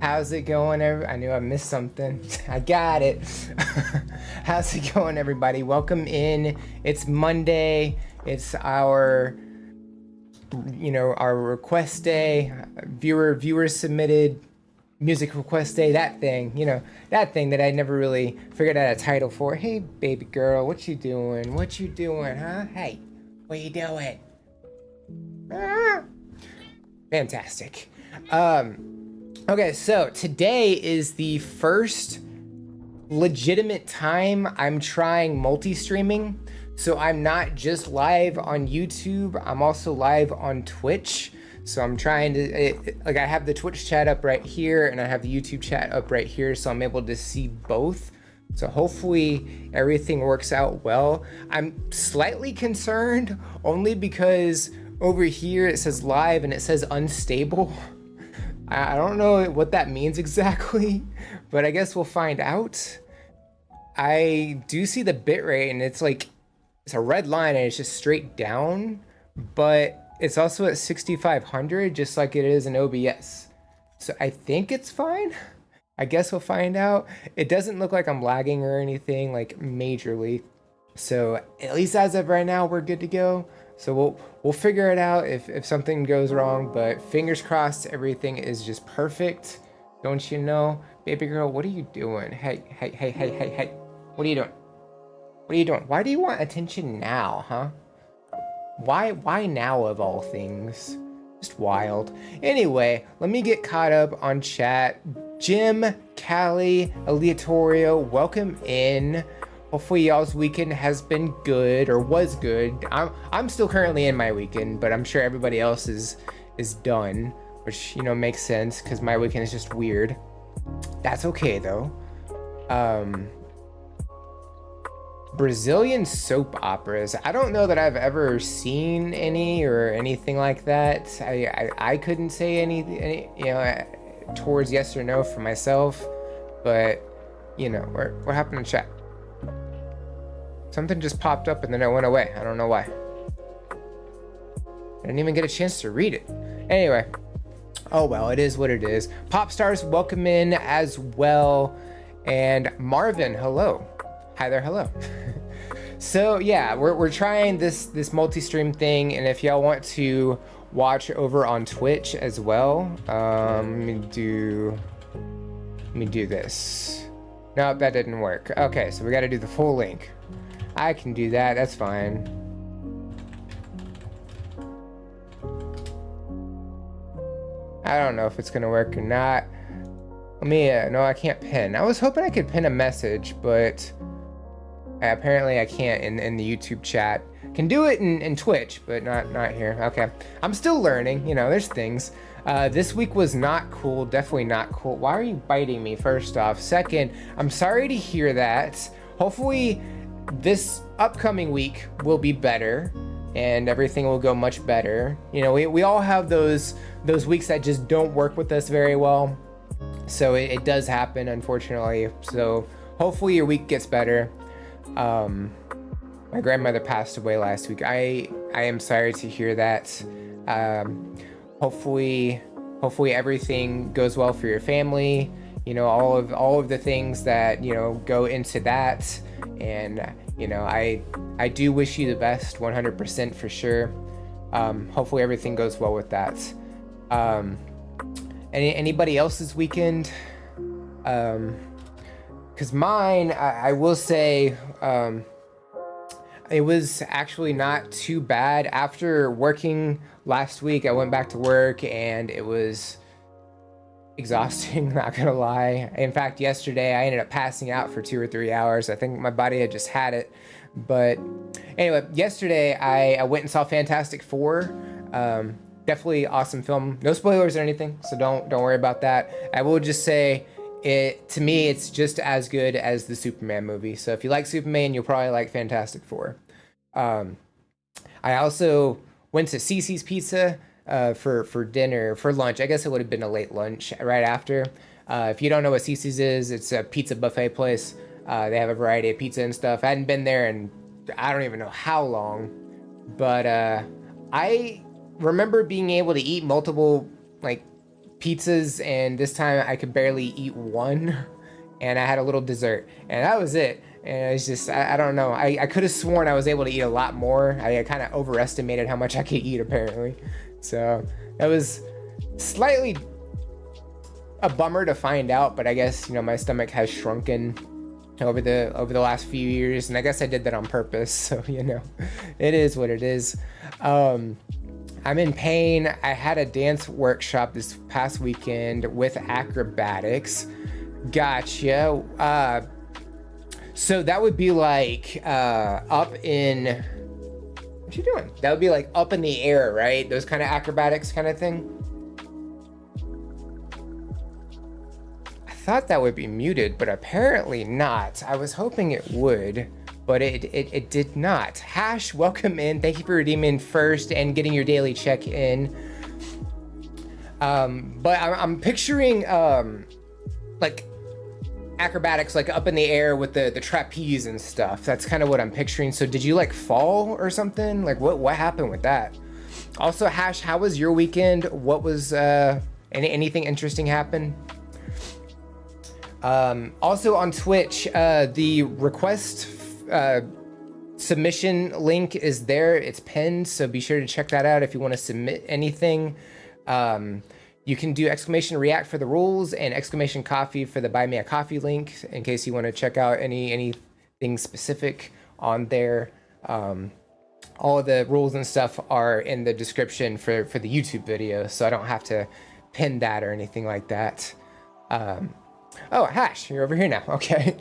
How's it going? I knew I missed something. I got it. How's it going, everybody? Welcome in. It's Monday. It's our, our request day. Viewer submitted music request day. That thing, that thing that I never really figured out a title for. Hey, baby girl, what you doing? What you doing, huh? Hey, what you doing? Ah. Fantastic. Okay, so today is the first legitimate time I'm trying multi-streaming. So I'm not just live on YouTube, I'm also live on Twitch. So I'm trying to, I have the Twitch chat up right here and I have the YouTube chat up right here, so I'm able to see both. So hopefully everything works out well. I'm slightly concerned only because over here it says live and it says unstable. I don't know what that means exactly, but I guess we'll find out. I do see the bitrate and it's a red line and it's just straight down, but it's also at 6,500 just like it is in OBS. So I think it's fine. I guess we'll find out. It doesn't look like I'm lagging or anything like majorly. So at least as of right now, we're good to go. So we'll figure it out if something goes wrong, but fingers crossed everything is just perfect. Don't you know? Baby girl, what are you doing? Hey. What are you doing? What are you doing? Why do you want attention now, huh? Why now of all things? Just wild. Anyway, let me get caught up on chat. Jim, Callie, Aleatorio, welcome in. Hopefully y'all's weekend has been good or was good. I'm still currently in my weekend, but I'm sure everybody else is done, which makes sense because my weekend is just weird. That's okay though. Brazilian soap operas. I don't know that I've ever seen any or anything like that. I couldn't say any towards yes or no for myself, but what happened in chat? Something just popped up and then it went away. I don't know why. I didn't even get a chance to read it. Anyway, oh well, it is what it is. Pop stars, welcome in as well. And Marvin, hello. Hi there, hello. So yeah, we're trying this multi-stream thing, and if y'all want to watch over on Twitch as well, let me do this. Nope, that didn't work. Okay, so we got to do the full link. I can do that, that's fine. I don't know if it's gonna work or not. Let me, no, I can't pin. I was hoping I could pin a message, but apparently I can't in the YouTube chat. Can do it in Twitch, but not here. Okay, I'm still learning, there's things. This week was not cool, definitely not cool. Why are you biting me, first off? Second, I'm sorry to hear that. Hopefully this upcoming week will be better and everything will go much better. We all have those weeks that just don't work with us very well. So it does happen, unfortunately. So hopefully your week gets better. My grandmother passed away last week. I am sorry to hear that. Hopefully everything goes well for your family. All of the things that go into that, and I do wish you the best, 100% for sure. Hopefully everything goes well with that. Anybody else's weekend? Because mine, I will say, it was actually not too bad. After working last week, I went back to work and it was exhausting, not gonna lie. In fact, yesterday I ended up passing out for 2 or 3 hours. I think my body had just had it. But anyway, yesterday I went and saw Fantastic Four. Definitely awesome film. No spoilers or anything, so don't worry about that. I will just say, to me, it's just as good as the Superman movie. So if you like Superman, you'll probably like Fantastic Four. I also went to Cici's Pizza for dinner, for lunch. I guess it would have been a late lunch right after. If you don't know what Cici's is, it's a pizza buffet place. They have a variety of pizza and stuff. I hadn't been there in I don't even know how long, but I remember being able to eat multiple pizzas, and this time I could barely eat one, and I had a little dessert, and that was it. And it's just, I don't know. I could have sworn I was able to eat a lot more. I kind of overestimated how much I could eat, apparently. So that was slightly a bummer to find out, but I guess, you know, my stomach has shrunken over the last few years, and I guess I did that on purpose. So, you know, it is what it is. I'm in pain. I had a dance workshop this past weekend with acrobatics. Gotcha. So that would be like up in, what you doing? That would be like up in the air, right? Those kind of acrobatics kind of thing. I thought that would be muted, but apparently not. I was hoping it would, but it did not. Hash, welcome in. Thank you for redeeming first and getting your daily check-in. But I'm picturing like acrobatics, like up in the air with the trapeze and stuff. That's kind of what I'm picturing. So did you like fall or something? Like what happened with that? Also, Hash, how was your weekend? What was anything interesting happen? Also on Twitch, the request submission link is there. It's pinned, so be sure to check that out if you want to submit anything. You can do !react for the rules and !coffee for the buy me a coffee link in case you want to check out anything specific on there. All of the rules and stuff are in the description for the YouTube video, so I don't have to pin that or anything like that. Oh, Hash, you're over here now. Okay.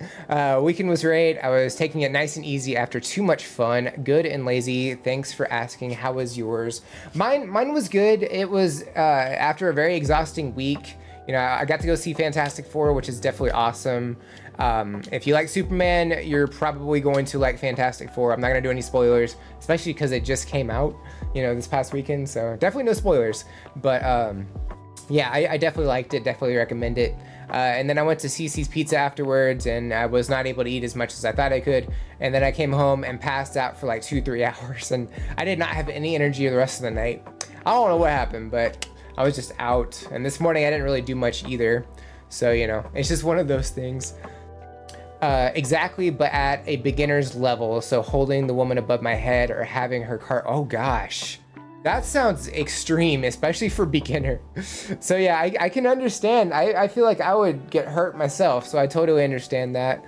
Weekend was great. I was taking it nice and easy after too much fun. Good and lazy. Thanks for asking. How was yours? Mine was good. It was after a very exhausting week. You know, I got to go see Fantastic Four, which is definitely awesome. If you like Superman, you're probably going to like Fantastic Four. I'm not going to do any spoilers, especially because it just came out, you know, this past weekend. So definitely no spoilers. But yeah, I definitely liked it. Definitely recommend it. And then I went to CC's Pizza afterwards, and I was not able to eat as much as I thought I could. And then I came home and passed out for like 2-3 hours, and I did not have any energy the rest of the night. I don't know what happened, but I was just out. And this morning I didn't really do much either. So, you know, it's just one of those things. Exactly, but at a beginner's level. So holding the woman above my head or having her car. Oh gosh. That sounds extreme, especially for beginner. So yeah, I can understand. I feel like I would get hurt myself, so I totally understand that.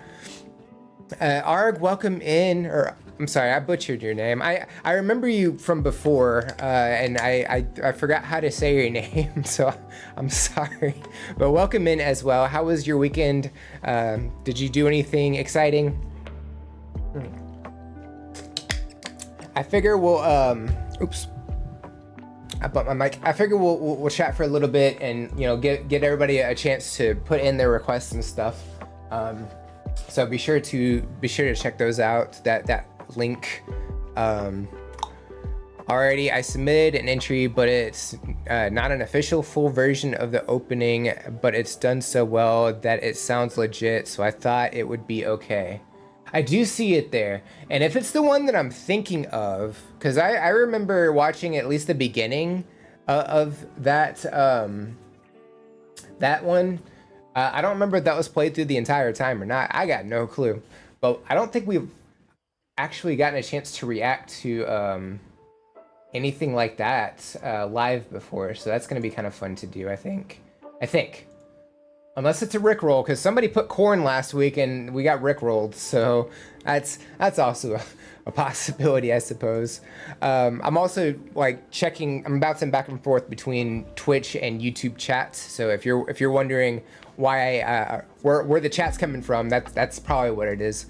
Arg, welcome in, or I'm sorry, I butchered your name. I remember you from before, and I forgot how to say your name, so I'm sorry. But welcome in as well. How was your weekend? Did you do anything exciting? I figure we'll, oops. I bumped my mic. I figure we'll chat for a little bit and, you know, get everybody a chance to put in their requests and stuff. So be sure to check those out. That link. Already I submitted an entry, but it's not an official full version of the opening, but it's done so well that it sounds legit. So I thought it would be okay. I do see it there, and if it's the one that I'm thinking of, because I remember watching at least the beginning of that that one. I don't remember if that was played through the entire time or not. I got no clue, but I don't think we've actually gotten a chance to react to anything like that live before, so that's going to be kind of fun to do. I think. Unless it's a Rickroll, because somebody put corn last week and we got Rickrolled, so that's also a possibility, I suppose. I'm also like checking. I'm bouncing back and forth between Twitch and YouTube chats. So if you're wondering why where the chat's coming from, that's probably what it is.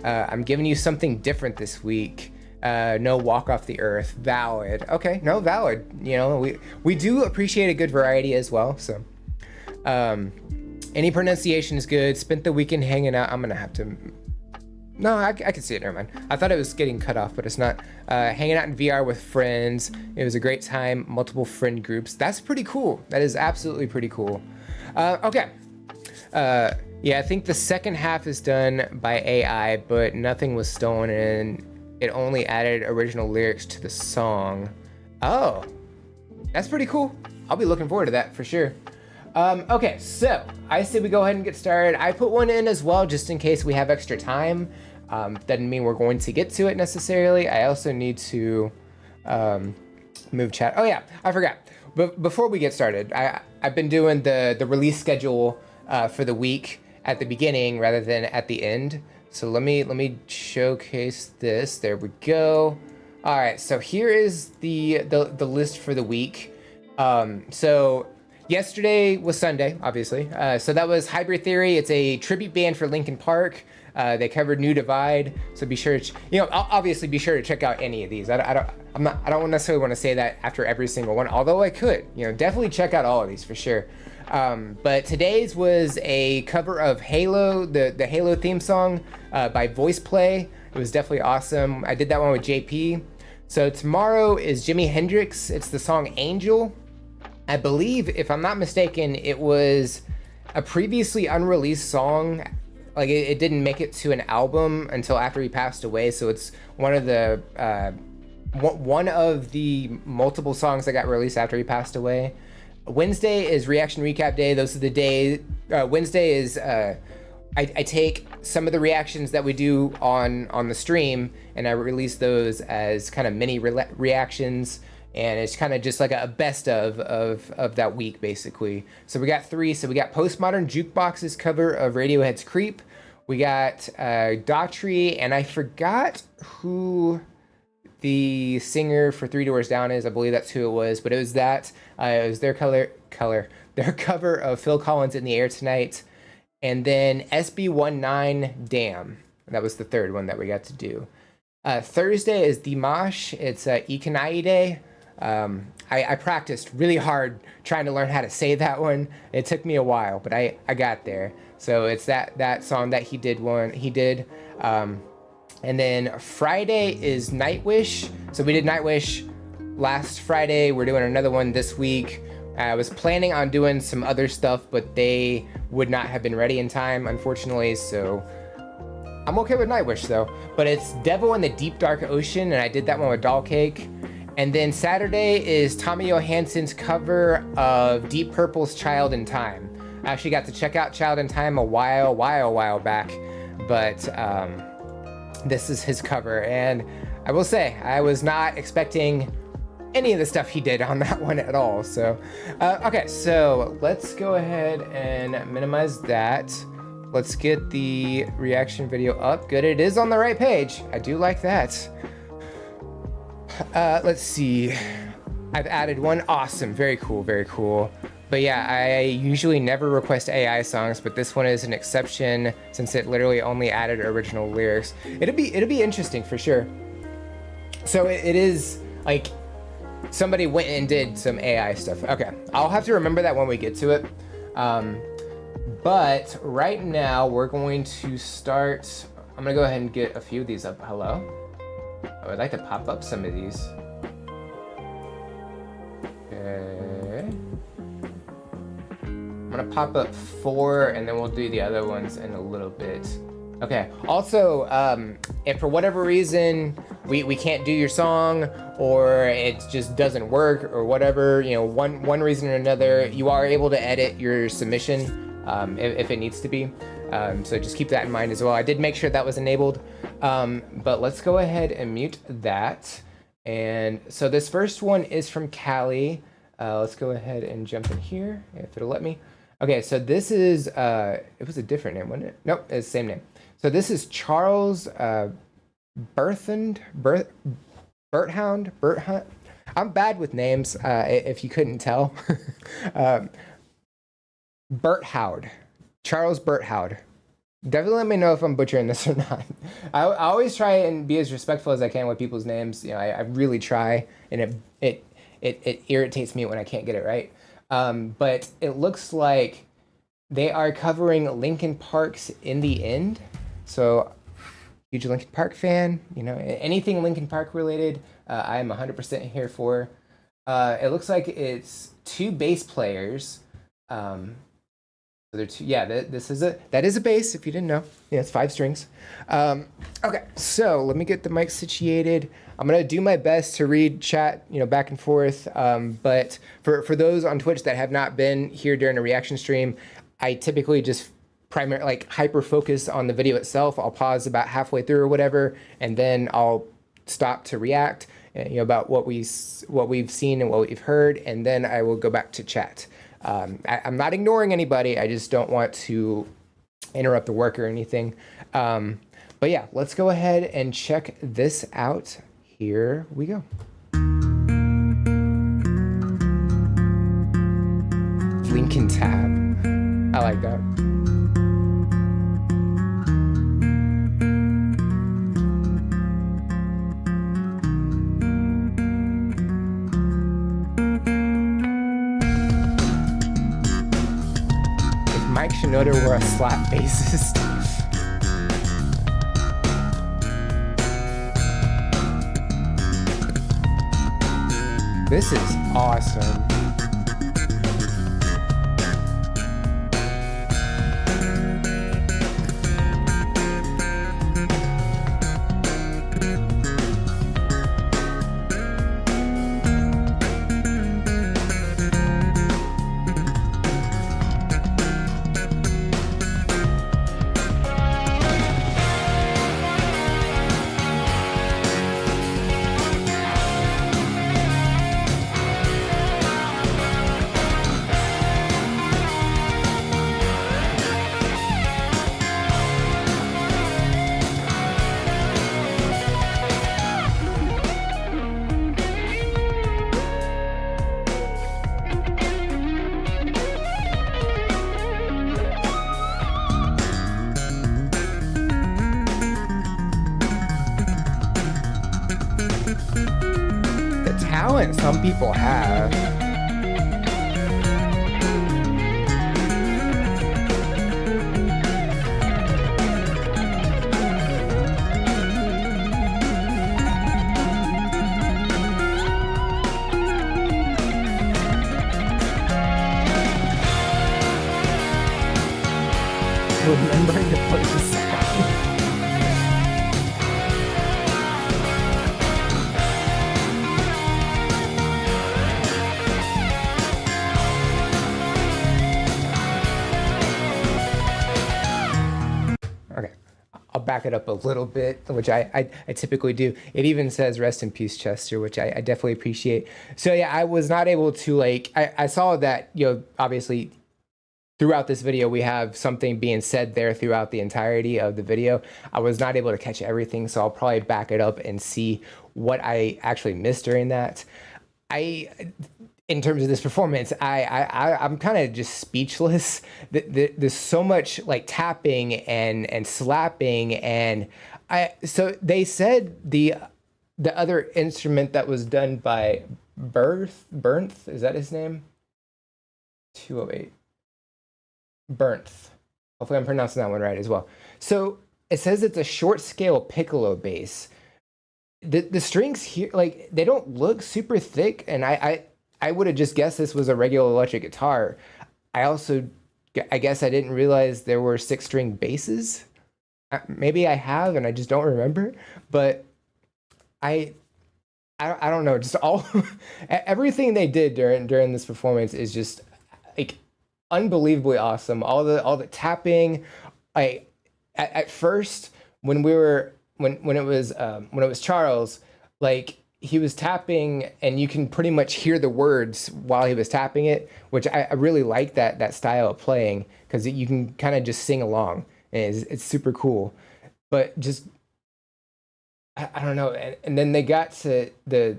I'm giving you something different this week. No walk off the earth. Valid. Okay, no, valid. You know, we do appreciate a good variety as well. So. Any pronunciation is good. Spent the weekend hanging out. I'm gonna have to. No, I can see it. Never mind. I thought it was getting cut off, but it's not. Hanging out in VR with friends. It was a great time. Multiple friend groups. That's pretty cool. That is absolutely pretty cool. Okay. Yeah, I think the second half is done by AI, but nothing was stolen, and it only added original lyrics to the song. Oh, that's pretty cool. I'll be looking forward to that for sure. Okay, so I say we go ahead and get started. I put one in as well just in case we have extra time. Doesn't mean we're going to get to it necessarily. I also need to move chat. Oh yeah, I forgot. But before we get started, I've been doing the release schedule for the week at the beginning rather than at the end. So let me showcase this. There we go. All right, so here is the list for the week. So yesterday was Sunday, obviously. So that was Hybrid Theory. It's a tribute band for Linkin Park. They covered New Divide. So be sure to, obviously be sure to check out any of these. I don't necessarily want to say that after every single one, although I could. Definitely check out all of these for sure. But today's was a cover of Halo, the Halo theme song by Voice Play. It was definitely awesome. I did that one with JP. So tomorrow is Jimi Hendrix. It's the song Angel. I believe, if I'm not mistaken, it was a previously unreleased song. Like it didn't make it to an album until after he passed away. So it's one of the multiple songs that got released after he passed away. Wednesday is reaction recap day. Those are the days. Wednesday is I take some of the reactions that we do on the stream and I release those as kind of mini reactions, and it's kind of just like a best of that week basically. So we got 3. So we got Postmodern Jukebox's cover of Radiohead's Creep. We got Daughtry, and I forgot who the singer for Three Doors Down is. I believe that's who it was, but it was that. It was their their cover of Phil Collins' In the Air Tonight. And then SB19 Damn. That was the third one that we got to do. Thursday is Dimash. It's Ikanaide. I practiced really hard trying to learn how to say that one. It took me a while, but I got there. So it's that song that he did. And then Friday is Nightwish. So we did Nightwish last Friday. We're doing another one this week. I was planning on doing some other stuff, but they would not have been ready in time, unfortunately. So I'm okay with Nightwish though. But it's Devil in the Deep Dark Ocean, and I did that one with Doll Cake. And then Saturday is Tommy Johansson's cover of Deep Purple's Child in Time. I actually got to check out Child in Time a while back, but this is his cover, and I will say I was not expecting any of the stuff he did on that one at all. So okay, so let's go ahead and minimize that. Let's get the reaction video up. Good, it is on the right page. I do like that. Let's see. I've added one. Awesome. Very cool. Very cool. But yeah, I usually never request AI songs, but this one is an exception since it literally only added original lyrics. It'll be interesting for sure. So it is like somebody went and did some AI stuff. Okay, I'll have to remember that when we get to it. But right now we're going to start. I'm gonna go ahead and get a few of these up. Hello. I would like to pop up some of these. Okay. I'm gonna pop up 4 and then we'll do the other ones in a little bit. Okay, also, if for whatever reason we can't do your song or it just doesn't work or whatever, one reason or another, you are able to edit your submission if it needs to be. So just keep that in mind as well. I did make sure that was enabled, but let's go ahead and mute that. And so this first one is from Callie. Let's go ahead and jump in here if it'll let me. Okay, so this is, it was a different name, wasn't it? Nope, it's the same name. So this is Charles Berthound. I'm bad with names, if you couldn't tell. Berthoud. Charles Berthoud. Definitely let me know if I'm butchering this or not. I always try and be as respectful as I can with people's names. I really try, and it irritates me when I can't get it right. But it looks like they are covering Linkin Park's In the End. So, huge Linkin Park fan. Anything Linkin Park related, I am 100% here for. It looks like it's 2 bass players. So So they're two, yeah, this is that is a bass if you didn't know. Yeah, it's 5 strings. Okay, so let me get the mic situated. I'm gonna do my best to read chat, back and forth. But for those on Twitch that have not been here during a reaction stream, I typically just primarily like hyper focus on the video itself. I'll pause about halfway through or whatever, and then I'll stop to react, about what we've seen and what we've heard, and then I will go back to chat. I'm not ignoring anybody. I just don't want to interrupt the work or anything. But yeah, let's go ahead and check this out. Here we go. Lincoln tab. I like that. If Mike Shinoda were a slap bassist. This is awesome. Talent some people have. Remembering to play the song. Okay, I'll back it up a little bit, which I typically do. It even says rest in peace, Chester, which I definitely appreciate. So yeah, I was not able to I saw that, obviously throughout this video, we have something being said there throughout the entirety of the video. I was not able to catch everything, so I'll probably back it up and see what I actually missed during that. In terms of this performance, I'm kind of just speechless. There's so much like tapping and slapping, and so they said the other instrument that was done by Bernth, is that his name? 208. Bernth. Hopefully I'm pronouncing that one right as well. So it says it's a short scale piccolo bass. The strings here, like, they don't look super thick, and I would have just guessed this was a regular electric guitar. I guess I didn't realize there were 6-string basses. Maybe I have and I just don't remember, but I don't know. Just all everything they did during this performance is just like unbelievably awesome. All the tapping. At first when it was Charles, like, he was tapping and you can pretty much hear the words while he was tapping it, which I really like that style of playing, because you can kind of just sing along, and it's super cool. But just I don't know, and then they got to the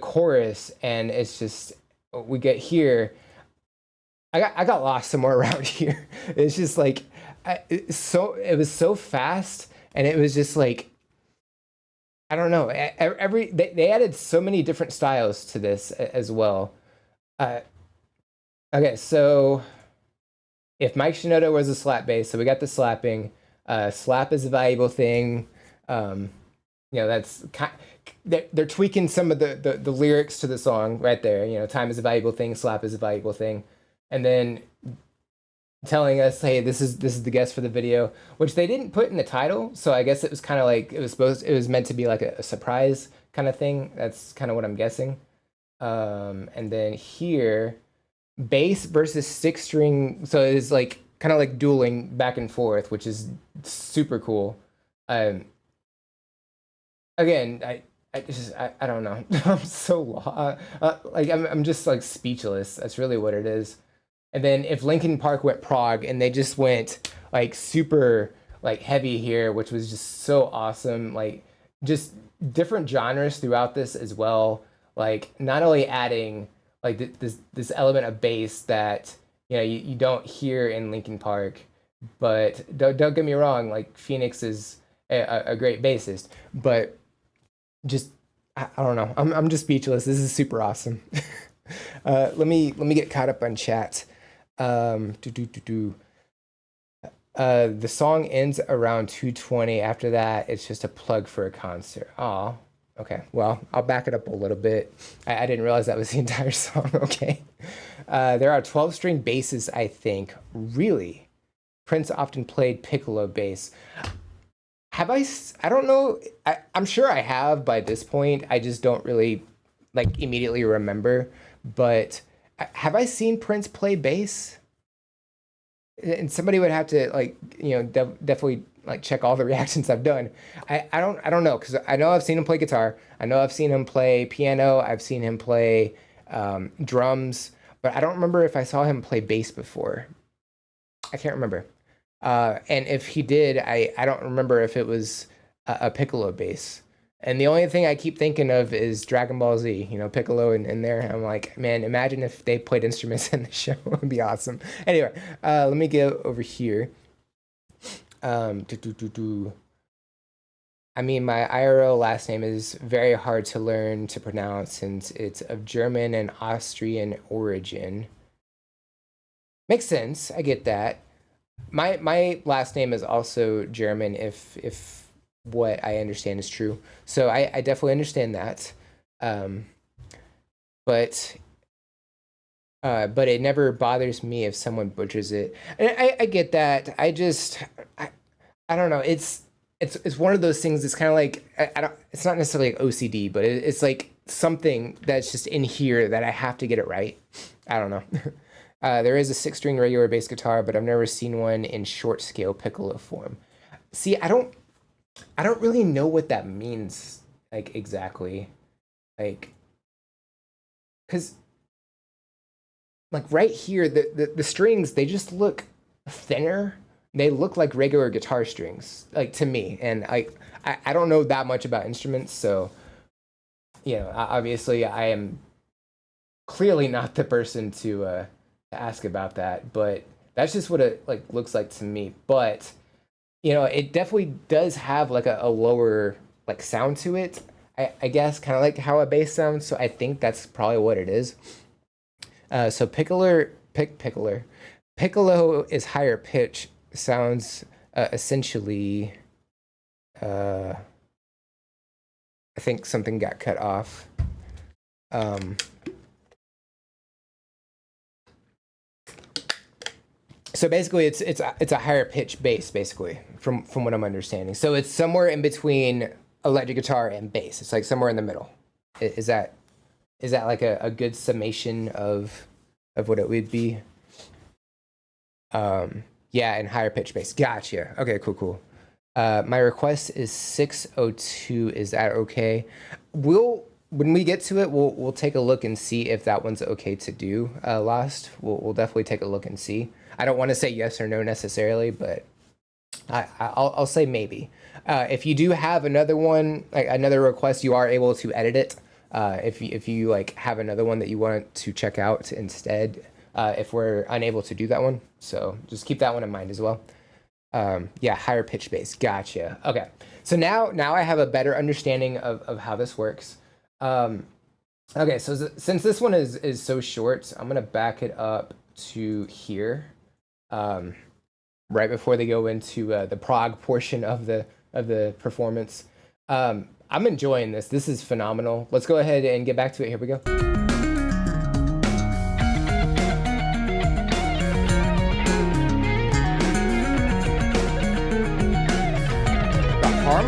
chorus, and it's just, we get here. I got lost somewhere around here. It's just like it was so fast, and it was just like, I don't know. They added so many different styles to this as well. Okay, so if Mike Shinoda was a slap bass, so we got the slapping. Slap is a valuable thing. That's they're tweaking some of the lyrics to the song right there. Time is a valuable thing. Slap is a valuable thing. And then telling us, hey, this is the guest for the video, which they didn't put in the title. So I guess it was kind of like it was meant to be like a surprise kind of thing. That's kind of what I'm guessing. And then here, bass versus six string. So it's like kind of like dueling back and forth, which is super cool. Um, again, I don't know. I'm so like I'm just like speechless. That's really what it is. And then if Linkin Park went prog and they just went like super like heavy here, which was just so awesome. Like just different genres throughout this as well. Like not only adding like this element of bass that you don't hear in Linkin Park, but don't get me wrong, like Phoenix is a great bassist, but just I don't know. I'm just speechless. This is super awesome. Let me get caught up on chat. Do do do do. The song ends around 2:20. After that, it's just a plug for a concert. Oh, okay. Well, I'll back it up a little bit. I didn't realize that was the entire song. Okay. There are 12 string basses, I think. Really? Prince often played piccolo bass. Have I don't know. I'm sure I have by this point. I just don't really like immediately remember. But have I seen Prince play bass? And somebody would have to like definitely like check all the reactions I've done. I don't know because I know I've seen him play guitar. I know I've seen him play piano. I've seen him play drums, but I don't remember if I saw him play bass before. I can't remember. And if he did, I don't remember if it was a piccolo bass. And the only thing I keep thinking of is Dragon Ball Z, Piccolo in there. I'm like, man, imagine if they played instruments in the show. It would be awesome. Anyway, let me go over here. I mean, my IRL last name is very hard to learn to pronounce since it's of German and Austrian origin. Makes sense. I get that. My last name is also German if what I understand is true. So I definitely understand that. Um, but but it never bothers me if someone butchers it. And I get that. I don't know. It's one of those things. It's kind of like I don't. It's not necessarily like OCD, but it's like something that's just in here that I have to get it right. I don't know. There is a six string regular bass guitar, but I've never seen one in short scale piccolo form. See, I don't really know what that means, like exactly, like, cause like right here, the strings they just look thinner. They look like regular guitar strings, like to me, and I don't know that much about instruments, so obviously I am clearly not the person to ask about that, but that's just what it like looks like to me. But it definitely does have like a lower like sound to it. I guess kind of like how a bass sounds. So I think that's probably what it is. So piccolo is higher pitch. Sounds essentially. I think something got cut off. Um, so basically, it's a higher pitch bass, basically, from what I'm understanding. So it's somewhere in between electric guitar and bass. It's like somewhere in the middle. Is that like a good summation of what it would be? Yeah, and higher pitch bass. Gotcha. Okay, cool. My request is 602. Is that okay? When we get to it, we'll take a look and see if that one's okay to do. Lost. We'll definitely take a look and see. I don't want to say yes or no necessarily, but I'll say maybe. If you do have another one, like another request, you are able to edit it. If you like have another one that you want to check out instead, if we're unable to do that one, so just keep that one in mind as well. Yeah, higher pitch bass. Gotcha. Okay, so now I have a better understanding of how this works. Okay, so since this one is so short, I'm gonna back it up to here. Right before they go into the prog portion of the performance. I'm enjoying this. This is phenomenal. Let's go ahead and get back to it. Here we go.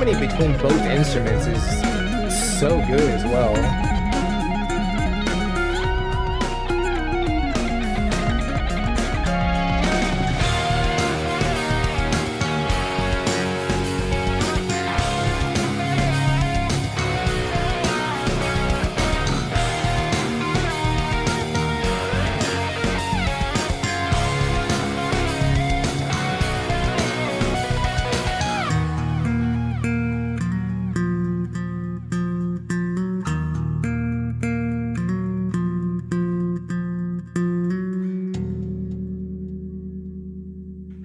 harmony between both instruments is so good as well.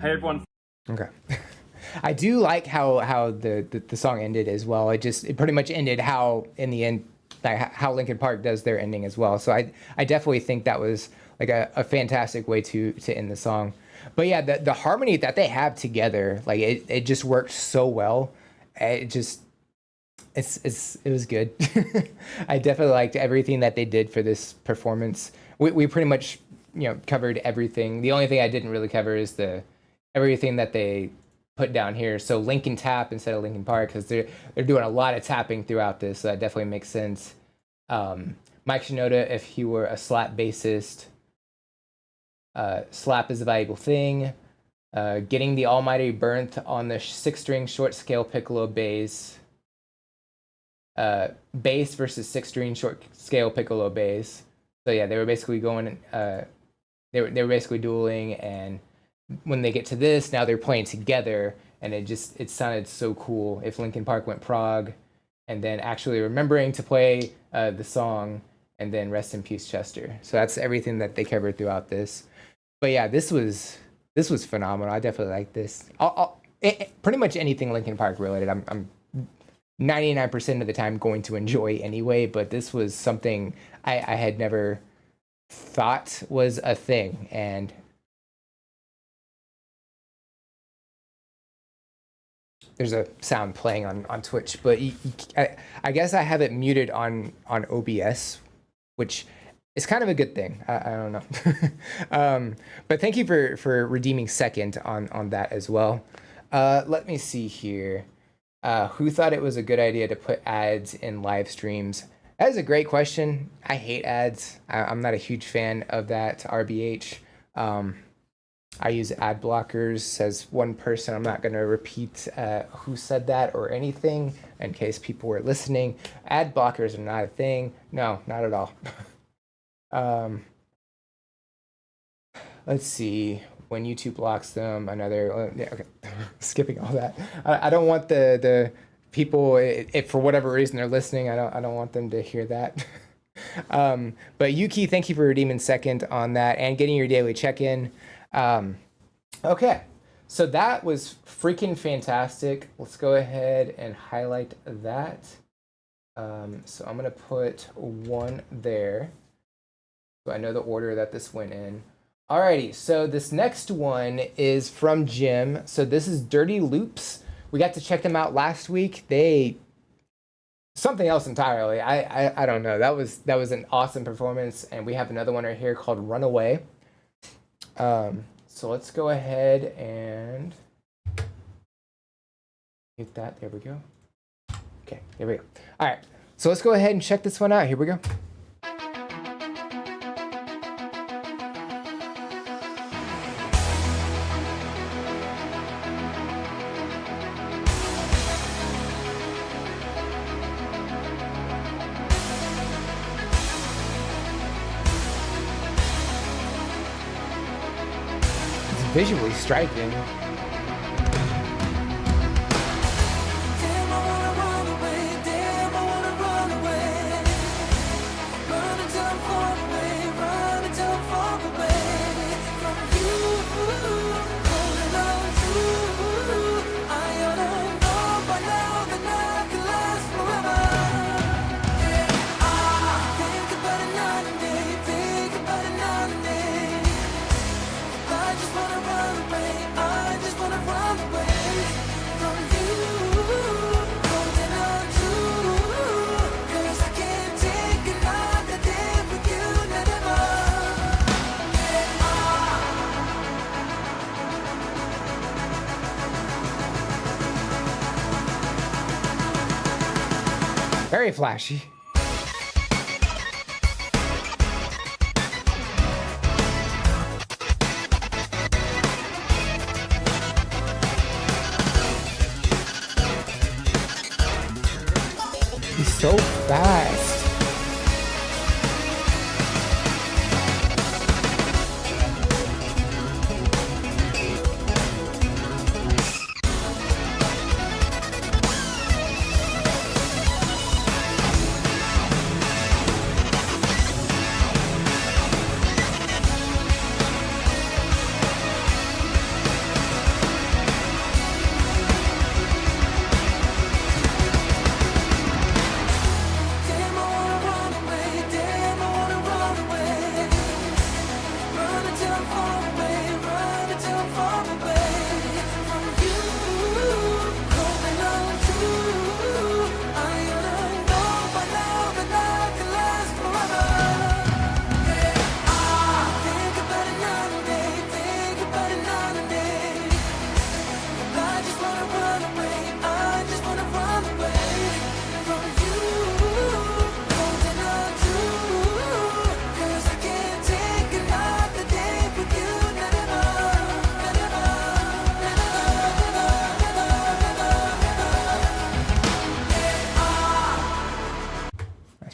Hey everyone. Okay. I do like how the song ended as well. It pretty much ended how in the end, like how Linkin Park does their ending as well. So I definitely think that was like a fantastic way to end the song. But yeah, the harmony that they have together, like it just worked so well. It was good. I definitely liked everything that they did for this performance. We pretty much covered everything. The only thing I didn't really cover is everything that they put down here. So Linkin Tap instead of Linkin Park, because they're doing a lot of tapping throughout this. So that definitely makes sense. Mike Shinoda, if he were a slap bassist, slap is a valuable thing. Getting the almighty burnt on the 6-string short scale piccolo bass. Bass versus 6-string short scale piccolo bass. So yeah, they were basically going. They were basically dueling, and when they get to this, now they're playing together, and it sounded so cool. If Linkin Park went prog, and then actually remembering to play the song, and then rest in peace Chester. So that's everything that they covered throughout this. But yeah, this was phenomenal. I definitely like this. Pretty much anything Linkin Park related, I'm 99% of the time going to enjoy anyway. But this was something I had never thought was a thing, and there's a sound playing on Twitch, but I guess I have it muted on OBS, which is kind of a good thing. I don't know. But thank you for redeeming second on that as well. Let me see here. Who thought it was a good idea to put ads in live streams? That is a great question. I hate ads. I'm not a huge fan of that, RBH. I use ad blockers, says one person. I'm not going to repeat who said that or anything in case people were listening. Ad blockers are not a thing. No, not at all. Let's see. When YouTube blocks them, another... Yeah, okay. Skipping all that. I don't want the people, if for whatever reason they're listening, I don't want them to hear that. But Yuki, thank you for redeeming second on that and getting your daily check-in. Okay, so that was freaking fantastic. Let's go ahead and highlight that. So I'm gonna put 1 there, so I know the order that this went in. Alrighty, so this next one is from Jim. So this is Dirty Loops. We got to check them out last week. Something else entirely. I don't know. That was an awesome performance, and we have another one right here called Runaway. So let's go ahead and hit that. There we go. Okay, there we go. All right, so let's go ahead and check this one out. Here we go. Visually striking. I just wanna run away. I Very flashy. He's so fast.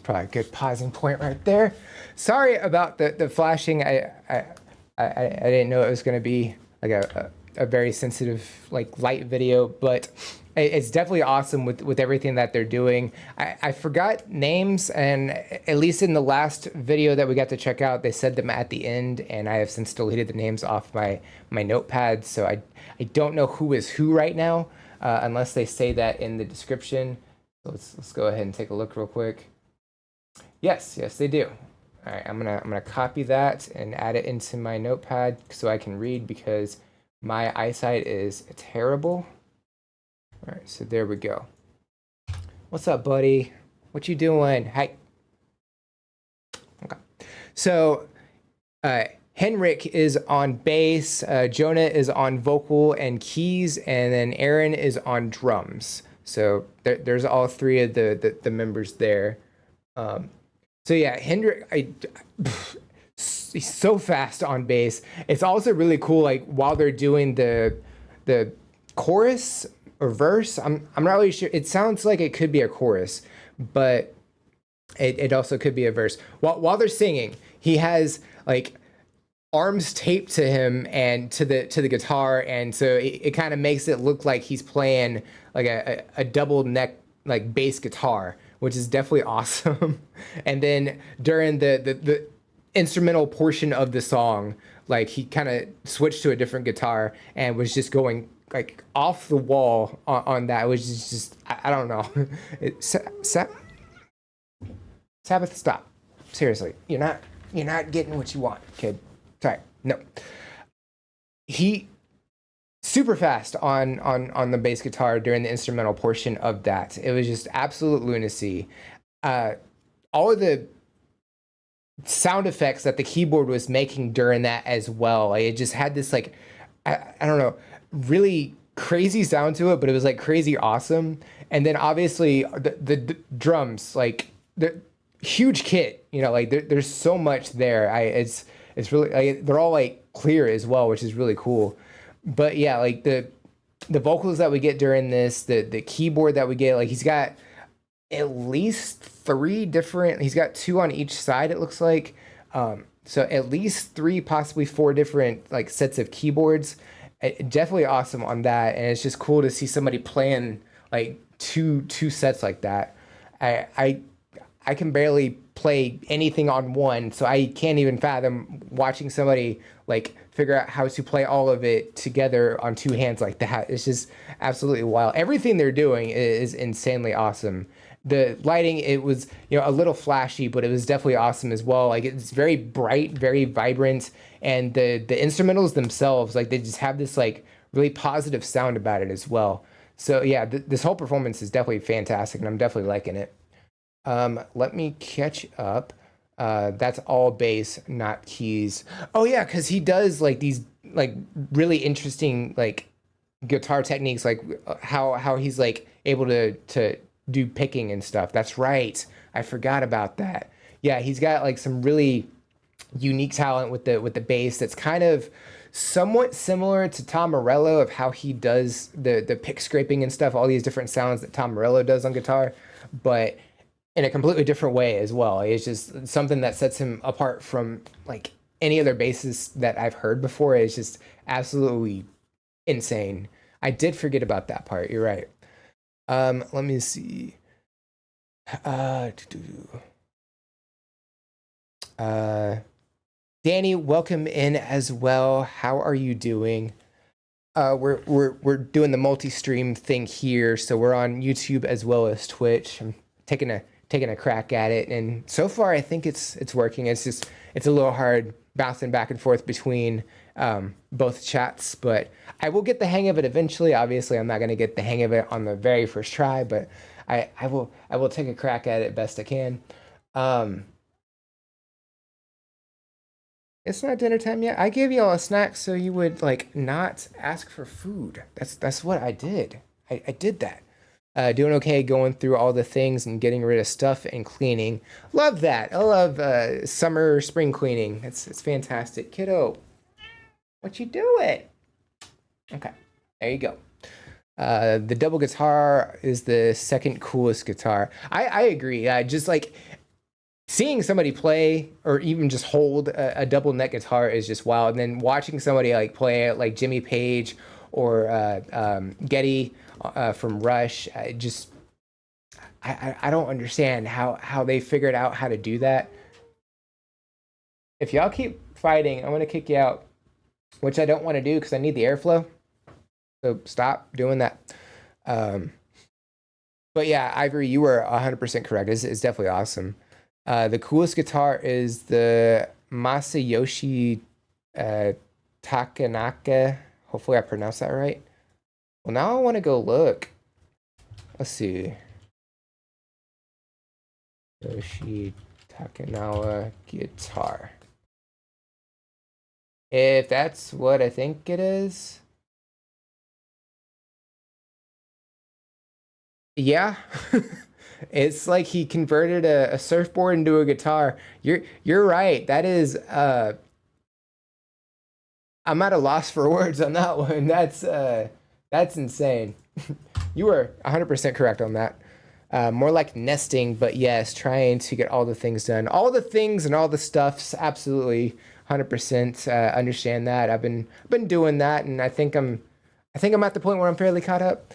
Probably a good pausing point right there. Sorry about the flashing. I didn't know it was going to be like a very sensitive like light video, but it's definitely awesome with everything that they're doing. I forgot names, and at least in the last video that we got to check out, they said them at the end, and I have since deleted the names off my notepad, so I don't know who is who right now, unless they say that in the description. So let's go ahead and take a look real quick. Yes, they do. All right, I'm gonna copy that and add it into my notepad so I can read, because my eyesight is terrible. All right, so there we go. What's up, buddy? What you doing? Hi. Okay. So Henrik is on bass, Jonah is on vocal and keys, and then Aaron is on drums. So there's all three of the members there. So yeah, Hendrik, he's so fast on bass. It's also really cool, like while they're doing the chorus or verse, I'm not really sure. It sounds like it could be a chorus, but it also could be a verse. While they're singing, he has like arms taped to him and to the guitar, and so it kind of makes it look like he's playing like a double neck like bass guitar, which is definitely awesome. And then during the instrumental portion of the song, like he kind of switched to a different guitar and was just going like off the wall on that, which is just I don't know. Sabbath, stop. Seriously, you're not getting what you want, kid. Sorry, no. He super fast on the bass guitar during the instrumental portion of that. It was just absolute lunacy. All of the sound effects that the keyboard was making during that as well, like, it just had this like I don't know, really crazy sound to it, but it was like crazy awesome. And then obviously the drums, like the huge kit, you know, like there's so much there. It's really like they're all like clear as well, which is really cool. But yeah, like the vocals that we get during this, the keyboard that we get, like he's got at least he's got 2 on each side, it looks like. So at least 3, possibly 4 different like sets of keyboards. Definitely awesome on that, and it's just cool to see somebody playing like two sets like that. I can barely play anything on one, so I can't even fathom watching somebody like figure out how to play all of it together on 2 hands like that. It's just absolutely wild. Everything they're doing is insanely awesome. The lighting, it was, you know, a little flashy, but it was definitely awesome as well. Like it's very bright, very vibrant, and the instrumentals themselves, like they just have this like really positive sound about it as well. So yeah, this whole performance is definitely fantastic, and I'm definitely liking it. Let me catch up. That's all bass, not keys. Oh yeah, because he does like these like really interesting like guitar techniques, like how he's like able to do picking and stuff. That's right. I forgot about that. Yeah, he's got like some really unique talent with the bass that's kind of somewhat similar to Tom Morello of how he does the pick scraping and stuff, all these different sounds that Tom Morello does on guitar, but in a completely different way as well. It's just something that sets him apart from like any other bassist that I've heard before. It's just absolutely insane. I did forget about that part. You're right. Let me see. Danny, welcome in as well. How are you doing? We're doing the multi-stream thing here, so we're on YouTube as well as Twitch. I'm taking a crack at it, and so far I think it's working. It's a little hard bouncing back and forth between both chats, but I will get the hang of it eventually. Obviously, I'm not going to get the hang of it on the very first try, but I will take a crack at it best I can. It's not dinner time yet. I gave y'all a snack so you would like not ask for food. That's what I did. I did that. Doing okay, going through all the things and getting rid of stuff and cleaning. Love that. I love summer, spring cleaning. It's fantastic. Kiddo, what you doing? Okay, there you go. The double guitar is the second coolest guitar. I agree. Just like seeing somebody play or even just hold a double neck guitar is just wild. And then watching somebody like play it, like Jimmy Page or Geddy from Rush, I don't understand how they figured out how to do that. If y'all keep fighting, I'm gonna kick you out, which I don't want to do because I need the airflow. So stop doing that. But yeah, Ivory, you were 100% correct. It's definitely awesome. The coolest guitar is the Masayoshi Takanaka. Hopefully I pronounced that right. Well, now I want to go look. Let's see. Yoshi Takanawa guitar. If that's what I think it is. Yeah. It's like he converted a surfboard into a guitar. You're right. That is I'm at a loss for words on that one. That's insane. You were 100% correct on that. More like nesting, but yes, trying to get all the things done. All the things and all the stuffs, absolutely 100% understand that. I've been doing that, and I think I'm at the point where I'm fairly caught up.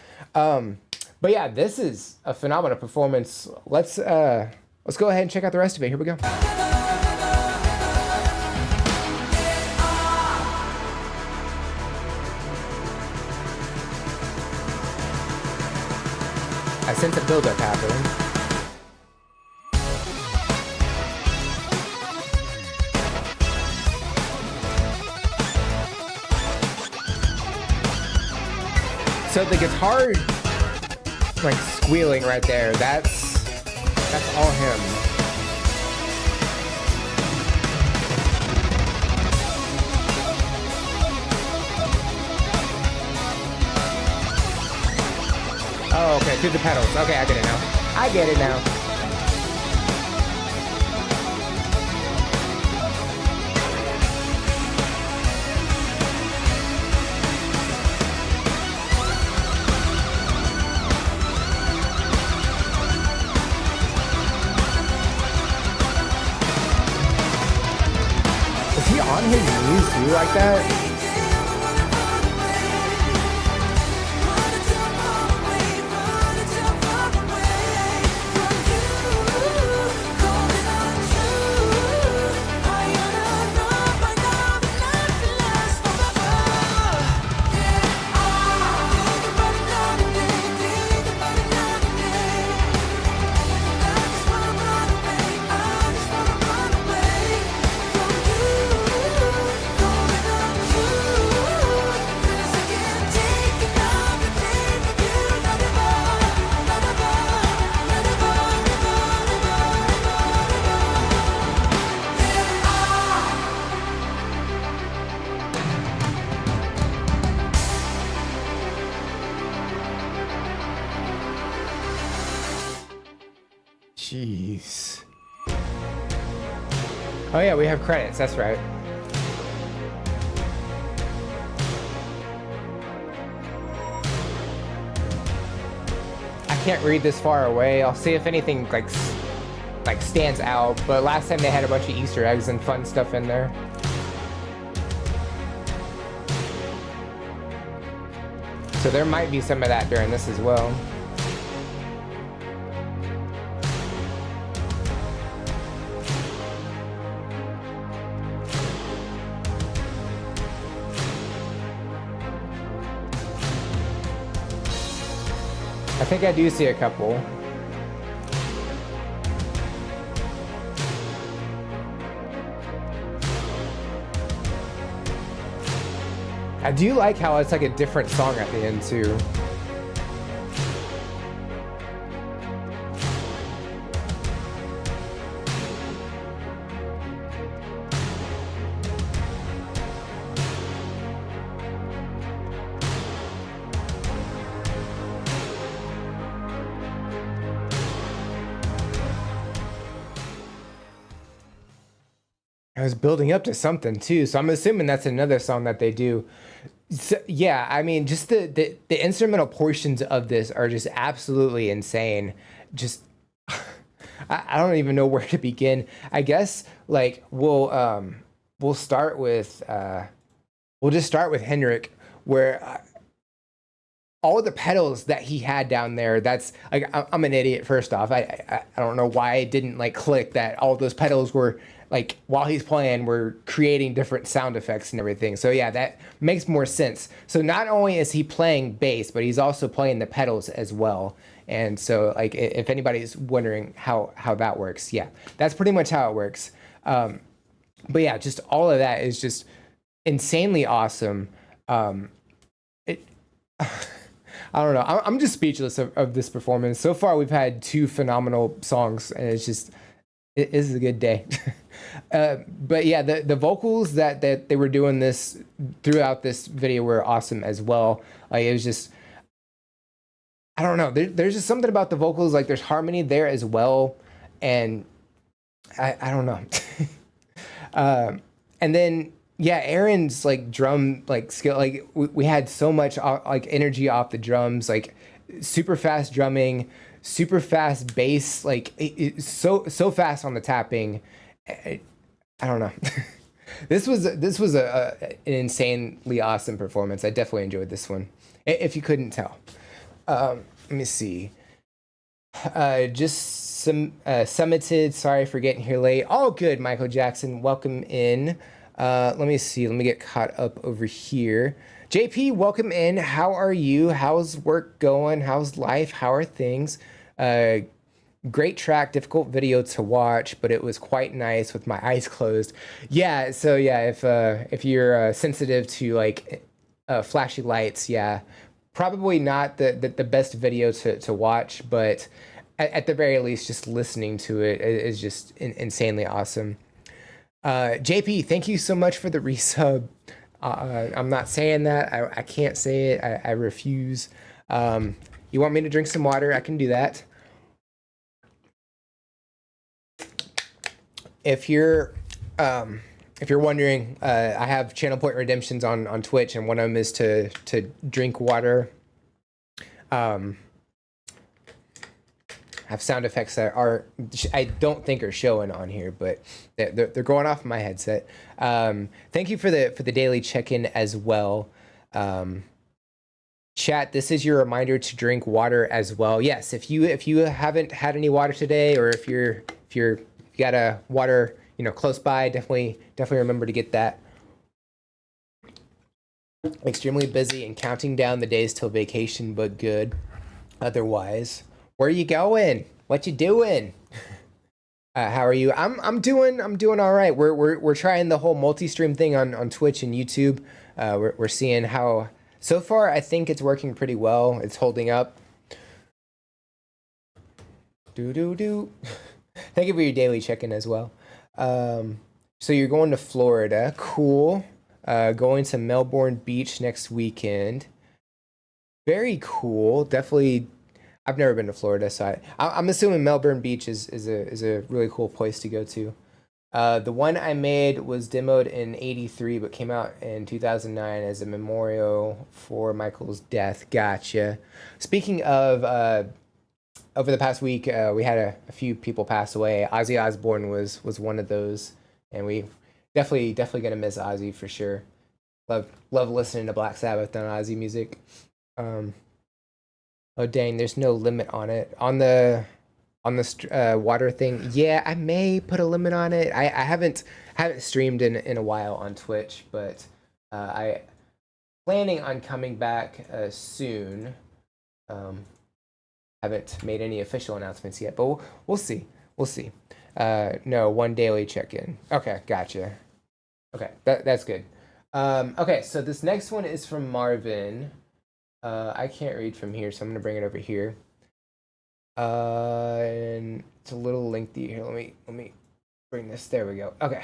But yeah, this is a phenomenal performance. Let's go ahead and check out the rest of it. Here we go. I sense a build-up happening. So the guitar like squealing right there, that's all him. Oh, okay, through the pedals. Okay, I get it now. Is he on his knees too like that? Jeez. Oh yeah, we have credits. That's right. I can't read this far away. I'll see if anything like stands out. But last time they had a bunch of Easter eggs and fun stuff in there. So there might be some of that during this as well. I think I do see a couple. I do like how it's like a different song at the end too. I was building up to something too, so I'm assuming that's another song that they do. So, yeah, I mean, just the instrumental portions of this are just absolutely insane. Just I don't even know where to begin. I guess like we'll start with we'll just start with Henrik, where all the pedals that he had down there, that's like I'm an idiot first off. I don't know why it didn't like click that all those pedals were like while he's playing we're creating different sound effects and everything. So yeah, that makes more sense. So not only is he playing bass, but he's also playing the pedals as well. And so like if anybody's wondering how that works, yeah, that's pretty much how it works. But yeah, just all of that is just insanely awesome. It I don't know. I'm just speechless of this performance. So far, we've had two phenomenal songs, and it's just, it is a good day. But yeah, the vocals that they were doing this throughout this video were awesome as well. Like it was just, I don't know. There's just something about the vocals. Like there's harmony there as well, and I don't know. And then yeah, Aaron's like drum like skill, like we had so much like energy off the drums, like super fast drumming, super fast bass, like so fast on the tapping. I don't know. This was an insanely awesome performance. I definitely enjoyed this one. If you couldn't tell, let me see. Just some summited. Sorry for getting here late. All good, Michael Jackson. Welcome in. Let me see. Let me get caught up over here. JP, welcome in. How are you? How's work going? How's life? How are things? Great track, difficult video to watch, but it was quite nice with my eyes closed. Yeah, so yeah, if you're sensitive to like flashy lights, yeah, probably not the best video to watch, but at the very least, just listening to it is just insanely awesome. JP, thank you so much for the resub. I'm not saying that. I can't say it. I refuse. You want me to drink some water? I can do that. If you're wondering, I have Channel Point Redemptions on Twitch, and one of them is to drink water. Have sound effects that I don't think are showing on here, but they're going off my headset. Thank you for the daily check-in as well. Chat, this is your reminder to drink water as well. Yes, if you haven't had any water today, or if you got a water close by, definitely remember to get that. Extremely busy and counting down the days till vacation, but good otherwise. Where are you going? What you doing? How are you? I'm doing all right. We're trying the whole multi-stream thing on Twitch and YouTube. We're seeing how so far. I think it's working pretty well. It's holding up. Do. Thank you for your daily check-in as well. So you're going to Florida. Cool. Going to Melbourne Beach next weekend. Very cool. Definitely. I've never been to Florida, so I'm assuming Melbourne Beach is a really cool place to go to. The one I made was demoed in '83, but came out in 2009 as a memorial for Michael's death. Gotcha. Speaking of, over the past week, we had a few people pass away. Ozzy Osbourne was one of those, and we definitely gonna miss Ozzy for sure. Love listening to Black Sabbath and Ozzy music. Oh dang, there's no limit on it on the water thing. Yeah, I may put a limit on it. I haven't streamed in a while on Twitch, but I planning on coming back soon. Haven't made any official announcements yet, but we'll see. We'll see. No, one daily check-in. Okay, gotcha. Okay, that's good. Okay, so this next one is from Marvin. I can't read from here, so I'm gonna bring it over here. And it's a little lengthy here. Let me bring this. There we go. Okay.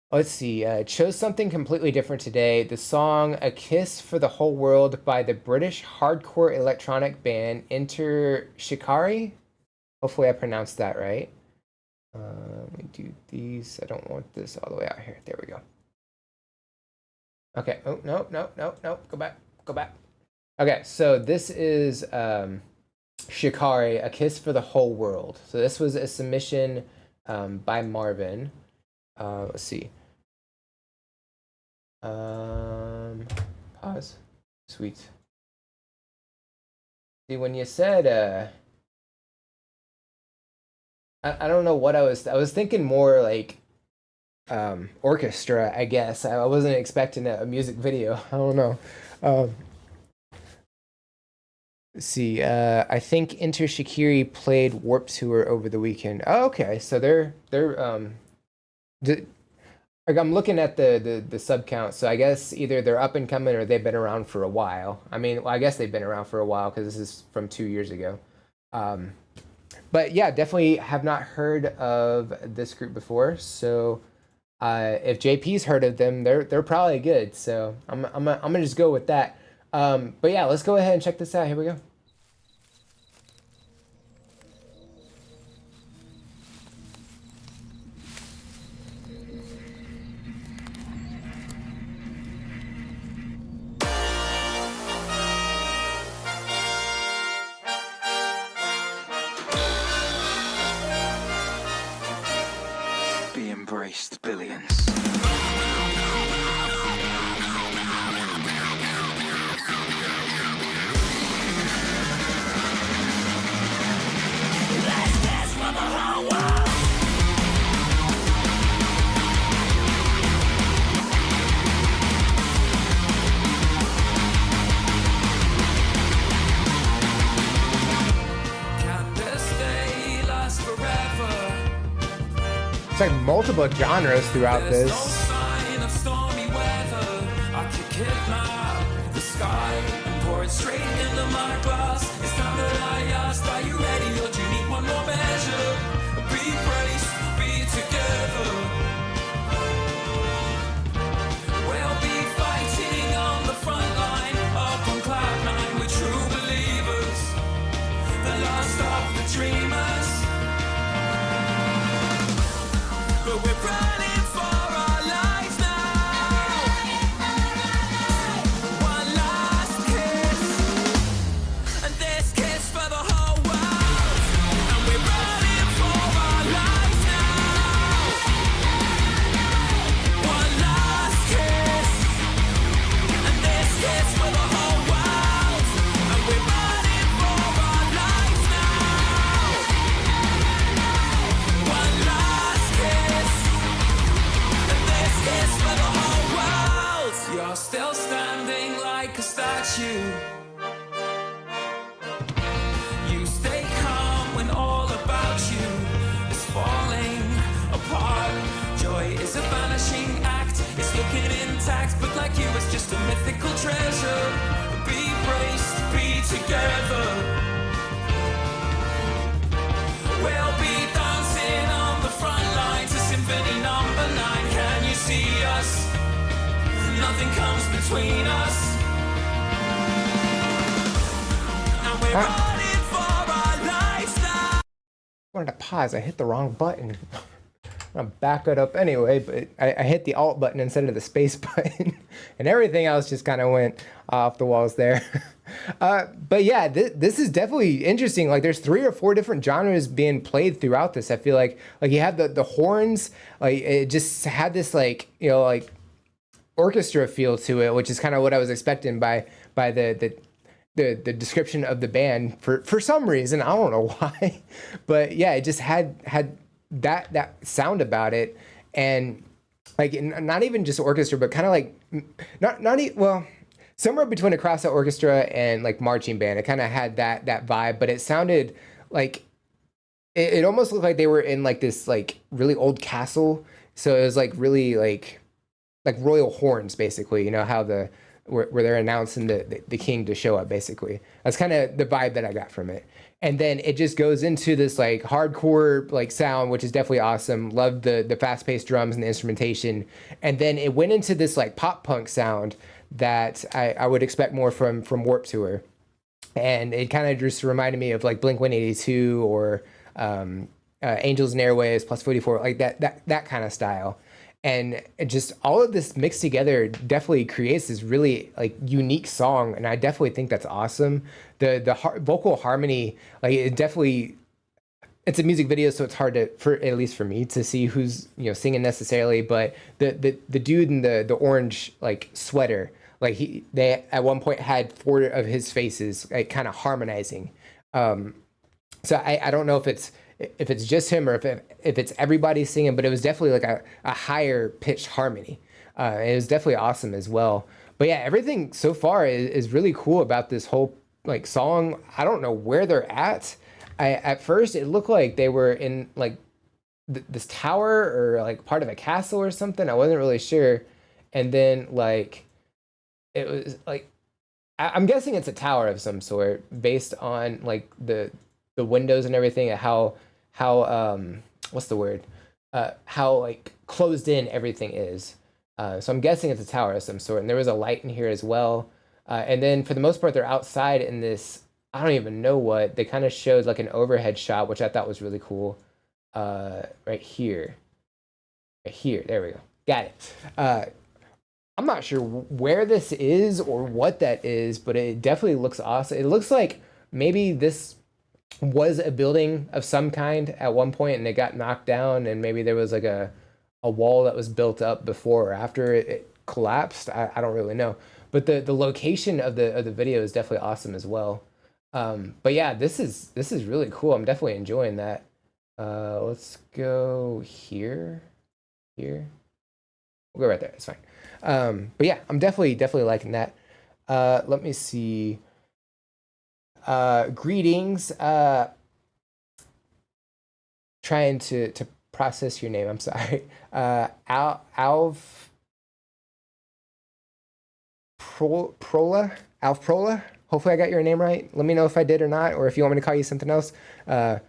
Let's see. Chose something completely different today. The song "A Kiss for the Whole World" by the British hardcore electronic band Enter Shikari. Hopefully I pronounced that right. Let me do these. I don't want this all the way out here. There we go. Okay. Oh, no. Go back. Okay, so this is Shikari, "A Kiss for the Whole World." So this was a submission by Marvin. Let's see. Pause. Sweet. See, when you said I don't know what I was thinking more like orchestra, I guess. I wasn't expecting a music video. I don't know. Let's see. I think Enter Shikari played Warped Tour over the weekend. Oh, okay. So they're like, I'm looking at the sub count. So I guess either they're up and coming or they've been around for a while. I mean, well, I guess they've been around for a while because this is from 2 years ago. But yeah, definitely have not heard of this group before. So if JP's heard of them, they're probably good. So I'm gonna just go with that. But yeah, let's go ahead and check this out. Here we go. Be embraced, billions. It's like multiple genres throughout this. Straight into my glass. It's time that I asked, are you ready or do you need one more measure? Be braced, be together. We'll be fighting on the front line, up on cloud nine with true believers, the last of the dreamers. But we're running for our lives now. One last kiss, and this kiss for the whole world. And we're running for our lives now. One last kiss, and this kiss for the whole world. And we're running for our lives now. One last kiss, and this kiss for the whole world. You're still standing like a statue. You stay calm when all about you is falling apart. Joy is a vanishing act. It's looking intact, but like you, it's just a mythical treasure. Be braced, be together. We'll be dancing on the front line to Symphony Number 9. Can you see us? Nothing comes between us. running for our lives now. Wanted to pause. I hit the wrong button. I'll back it up anyway, but I hit the alt button instead of the space button, and everything else just kind of went off the walls there. But yeah, this is definitely interesting. Like, there's 3 or 4 different genres being played throughout this. I feel like you have the horns, like it just had this like, you know, like orchestra feel to it, which is kind of what I was expecting by the description of the band for some reason. I don't know why, but yeah, it just had that sound about it, and like not even just orchestra, but kind of like well, somewhere between a crossout orchestra and like marching band. It kind of had that vibe, but it sounded like it almost looked like they were in like this like really old castle. So it was like really like royal horns, basically. You know how where they're announcing the king to show up, basically. That's kind of the vibe that I got from it. And then it just goes into this like hardcore like sound, which is definitely awesome. Loved the fast-paced drums and the instrumentation. And then it went into this like pop punk sound that I would expect more from Warped Tour. And it kind of just reminded me of like Blink-182 or Angels and Airwaves plus 44, like that kind of style. And it just all of this mixed together definitely creates this really like unique song, and I definitely think that's awesome. The vocal harmony, like it definitely, it's a music video, so it's hard for at least for me to see who's, you know, singing necessarily. But the dude in the orange like sweater, like they at one point had 4 of his faces like kind of harmonizing. So I don't know if it's just him or if it's everybody singing, but it was definitely like a higher pitched harmony. It was definitely awesome as well. But yeah, everything so far is really cool about this whole like song. I don't know where they're at. At first it looked like they were in like this tower or like part of a castle or something. I wasn't really sure. And then like it was like I'm guessing it's a tower of some sort based on like the windows and everything, and how what's the word? How like closed in everything is. So I'm guessing it's a tower of some sort. And there was a light in here as well. And then for the most part, they're outside in this, I don't even know what. They kind of showed like an overhead shot, which I thought was really cool. Right here. Right here. There we go. Got it. I'm not sure where this is or what that is, but it definitely looks awesome. It looks like maybe this was a building of some kind at one point and it got knocked down, and maybe there was like a wall that was built up before or after it collapsed. I don't really know, but the location of the video is definitely awesome as well. But yeah, this is really cool. I'm definitely enjoying that. Let's go here. We'll go right there. It's fine. But yeah, I'm definitely liking that. Let me see. Greetings. Trying to process your name. I'm sorry. Alf Prola. Hopefully I got your name right. Let me know if I did or not, or if you want me to call you something else. Pyrola.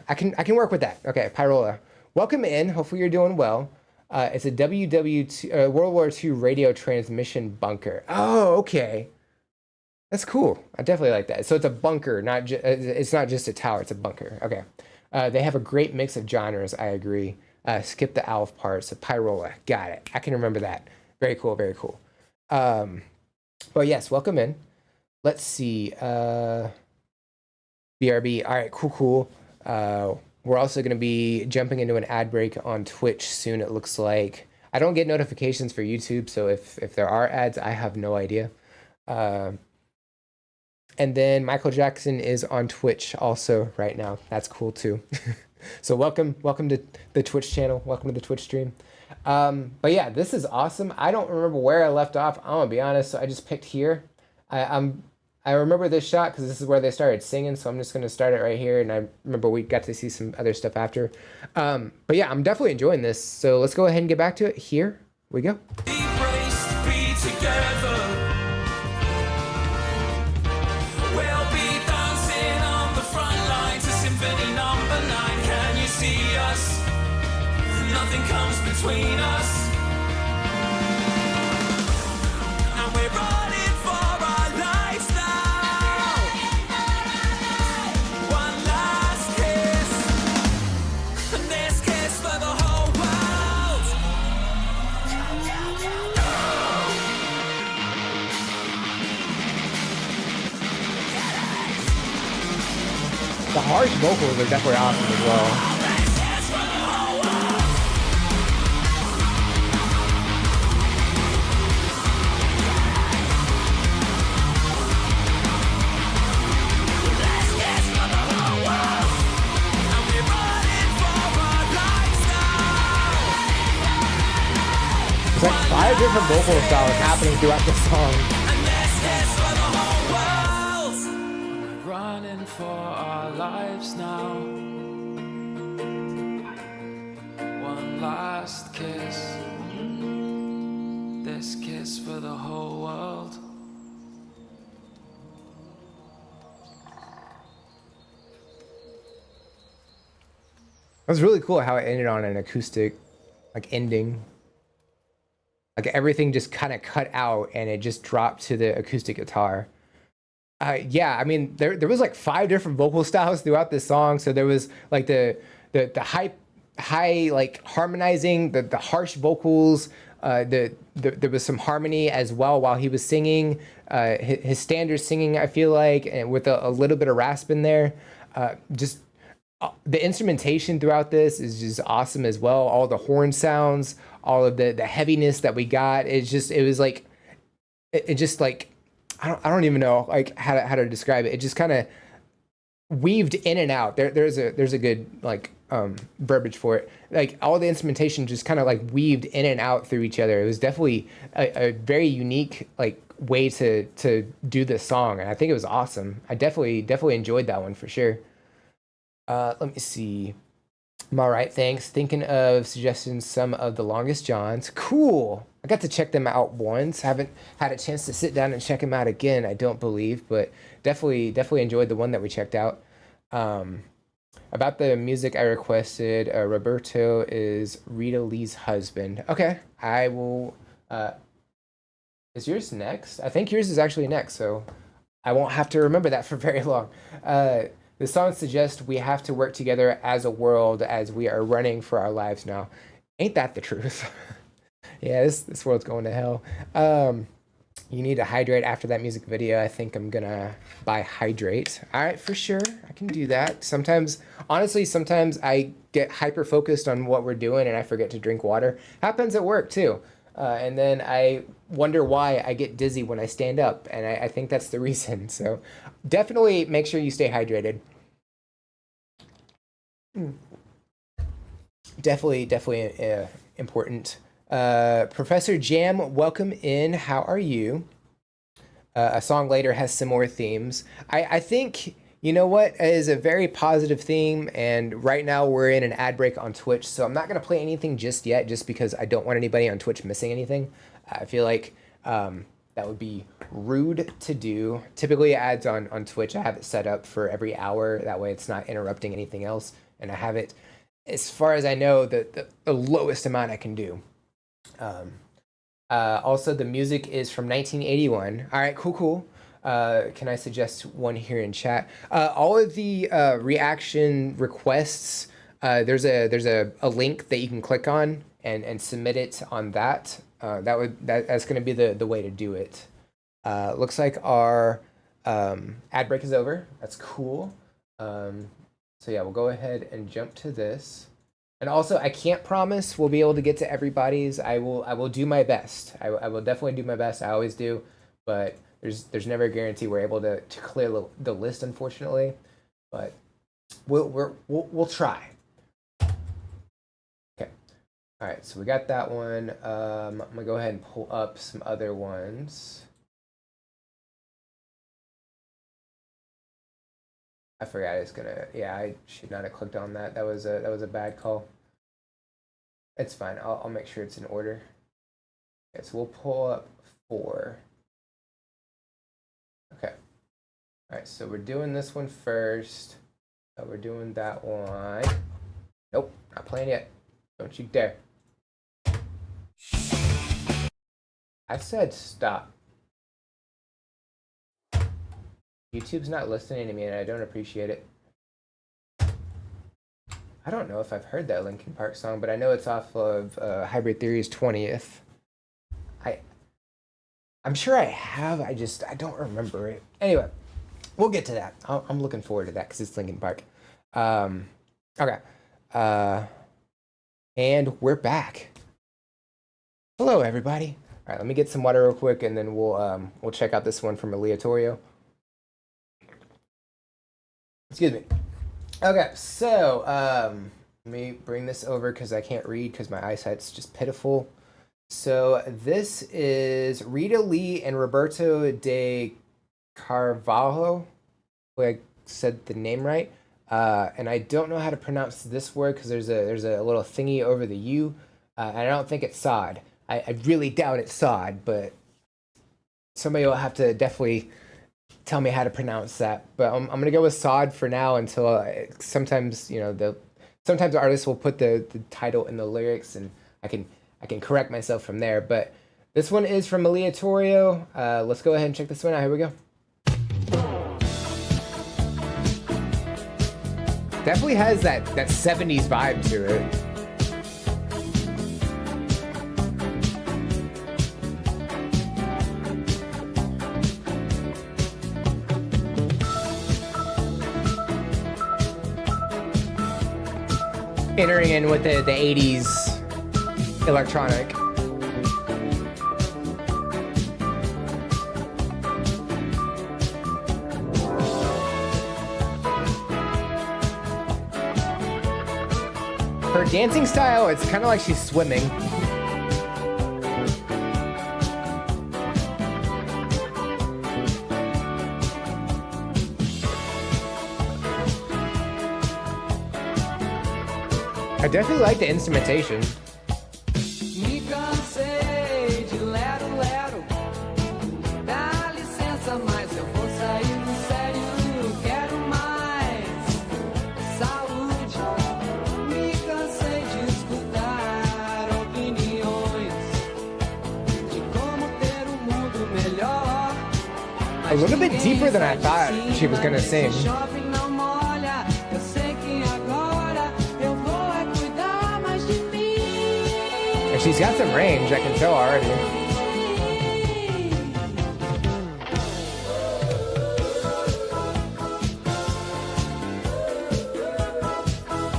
I can work with that. Okay, Pyrola. Welcome in. Hopefully you're doing well. It's a World War II radio transmission bunker. Oh, okay. That's cool. I definitely like that. So it's a bunker, it's not just a tower, it's a bunker. Okay. They have a great mix of genres, I agree. Skip the Alf part, so Pyrola. Got it. I can remember that. Very cool, very cool. But yes, welcome in. Let's see. BRB. All right, cool. We're also going to be jumping into an ad break on Twitch soon, it looks like. I don't get notifications for YouTube, so if there are ads, I have no idea. And then Michael Jackson is on Twitch also right now. That's cool too. So welcome to the Twitch channel. Welcome to the Twitch stream. But yeah, this is awesome. I don't remember where I left off. I'm gonna be honest. So I just picked here. I remember this shot because this is where they started singing. So I'm just gonna start it right here. And I remember we got to see some other stuff after. But yeah, I'm definitely enjoying this. So let's go ahead and get back to it. Here we go. Be braced, be together. We'll be dancing on the front line to Symphony No. 9. Can you see us? Nothing comes between us. And we're running for our lives now. The harsh vocals are definitely awesome as well. There's like 5 different vocal styles happening throughout the song. We're running for our lives now. One last kiss. This kiss for the whole world. It was really cool how it ended on an acoustic like ending. Like everything just kind of cut out and it just dropped to the acoustic guitar. Yeah, I mean there was like 5 different vocal styles throughout this song. So there was like the high like harmonizing, the harsh vocals, there was some harmony as well while he was singing, his standard singing, I feel like, and with a little bit of rasp in there. Just the instrumentation throughout this is just awesome as well. All the horn sounds, all of the heaviness that we got. It was like, it just like, I don't even know like how to describe it. It just kind of weaved in and out. There's a good like verbiage for it. Like all the instrumentation just kind of like weaved in and out through each other. It was definitely a very unique like way to do this song, and I think it was awesome. I definitely enjoyed that one for sure. Let me see. I'm all right, thanks. Thinking of suggesting some of the Longest Johns. Cool. I got to check them out once. Haven't had a chance to sit down and check them out again, I don't believe, but definitely enjoyed the one that we checked out. About the music I requested, Roberto is Rita Lee's husband. Okay, I will. Is yours next? I think yours is actually next, so I won't have to remember that for very long. The song suggests we have to work together as a world as we are running for our lives now. Ain't that the truth? Yeah, this world's going to hell. You need to hydrate after that music video. I think I'm gonna buy Hydrate. All right, for sure. I can do that. Sometimes, honestly, sometimes I get hyper focused on what we're doing and I forget to drink water. Happens at work too. And then I wonder why I get dizzy when I stand up. And I think that's the reason. So definitely make sure you stay hydrated. Definitely important. Professor Jam, welcome in. How are you? A song later has similar themes. I think, you know what, is a very positive theme, and right now we're in an ad break on Twitch, so I'm not going to play anything just yet, just because I don't want anybody on Twitch missing anything. I feel like that would be rude to do. Typically ads on Twitch, I have it set up for every hour, that way it's not interrupting anything else, and I have it, as far as I know, the lowest amount I can do. Also, the music is from 1981. All right, cool. Can I suggest one here in chat? All of the reaction requests, there's a link that you can click on and submit it on that. That's going to be the way to do it. Looks like our ad break is over. That's cool. So yeah, we'll go ahead and jump to this. And also, I can't promise we'll be able to get to everybody's. I will do my best. I will definitely do my best. I always do, but there's never a guarantee we're able to clear the list, unfortunately. But we'll try. Okay. All right. So we got that one. I'm gonna go ahead and pull up some other ones. I forgot it's gonna. Yeah, I should not have clicked on that. That was a bad call. It's fine. I'll make sure it's in order. Okay, so we'll pull up 4. Okay. All right. So we're doing this one first. We're doing that one. Nope, not playing yet. Don't you dare. I said stop. YouTube's not listening to me, and I don't appreciate it. I don't know if I've heard that Linkin Park song, but I know it's off of Hybrid Theory's 20th. I'm sure I have. I don't remember it. Anyway, we'll get to that. I'm looking forward to that because it's Linkin Park. Okay. And we're back. Hello, everybody. All right, let me get some water real quick, and then we'll check out this one from Aleatorio. Excuse me. Okay, so let me bring this over because I can't read because my eyesight's just pitiful. So this is Rita Lee and Roberto de Carvalho. I said the name right. And I don't know how to pronounce this word because there's a little thingy over the U. And I don't think it's sod. I really doubt it's sod, but somebody will have to definitely tell me how to pronounce that. But I'm gonna go with sod for now until sometimes sometimes artists will put the title in the lyrics and I can correct myself from there. But this one is from Aleatorio. Let's go ahead and check this one out. Here we go. Definitely has that 70s vibe to it. Entering in with the 80s electronic. Her dancing style, it's kind of like she's swimming. I definitely like the instrumentation. Me cansei de lero, lero. Dá licença, mas eu vou sair do sério. Quero mais saúde. Me cansei de escutar opiniões de como ter mundo melhor. A little bit deeper than I thought she was gonna sing. Shopping não molha. Eu sei que agora eu vou cuidar mais de mim. And she's got some range, I can tell already.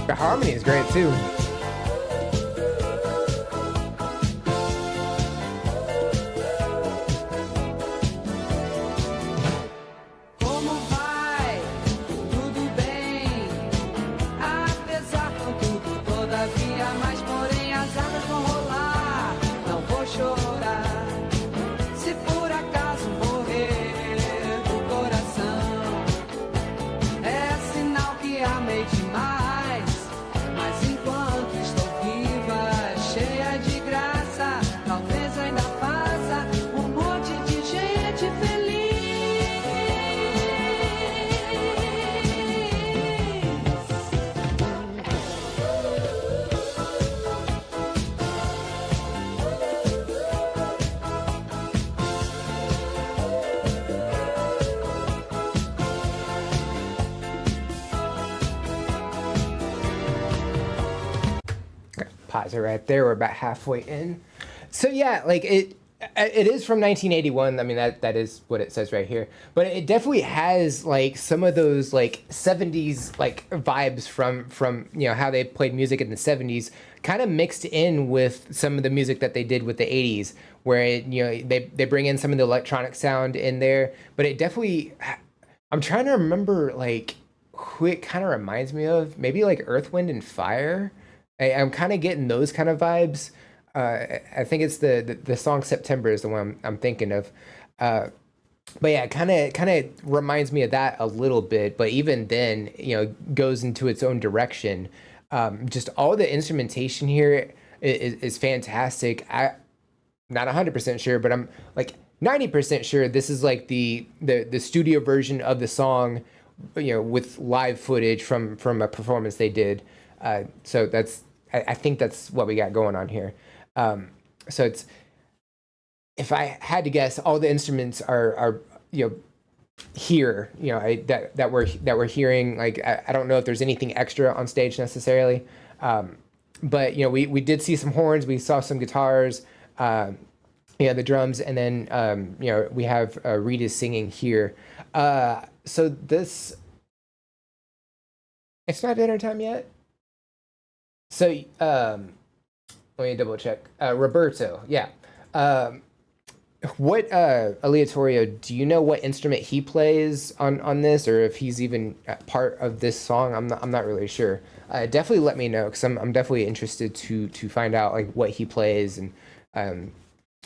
The harmony is great too. Como vai? Tudo bem? Apesar com tudo, todavia, mas porém as águas vão rolar. Não vou chorar. Se por acaso morrer do coração, é sinal que amei demais. Mas enquanto estou viva, cheia de graça, talvez ainda faça monte de gente feliz. Pause it right there. We're about halfway in. So yeah, like it is from 1981. I mean that is what it says right here. But it definitely has like some of those like 70s like vibes from how they played music in the 70s, kind of mixed in with some of the music that they did with the 80s, where they bring in some of the electronic sound in there. But it definitely, I'm trying to remember like who it kind of reminds me of. Maybe like Earth, Wind and Fire. I'm kind of getting those kind of vibes. I think it's the song September is the one I'm thinking of. But yeah, kind of reminds me of that a little bit. But even then, goes into its own direction. Just all the instrumentation here is fantastic. I'm not 100% sure, but I'm like 90% sure this is like the studio version of the song, with live footage from a performance they did. So I think that's what we got going on here. So it's, if I had to guess, all the instruments are here, that we're hearing. Like I don't know if there's anything extra on stage necessarily, but we did see some horns, we saw some guitars, the drums, and then we have Rita singing here. so this, it's not dinner time yet. So let me double check. Roberto, yeah. What Aleatorio, do you know what instrument he plays on this, or if he's even part of this song? I'm not really sure. Definitely let me know, because I'm definitely interested to find out like what he plays and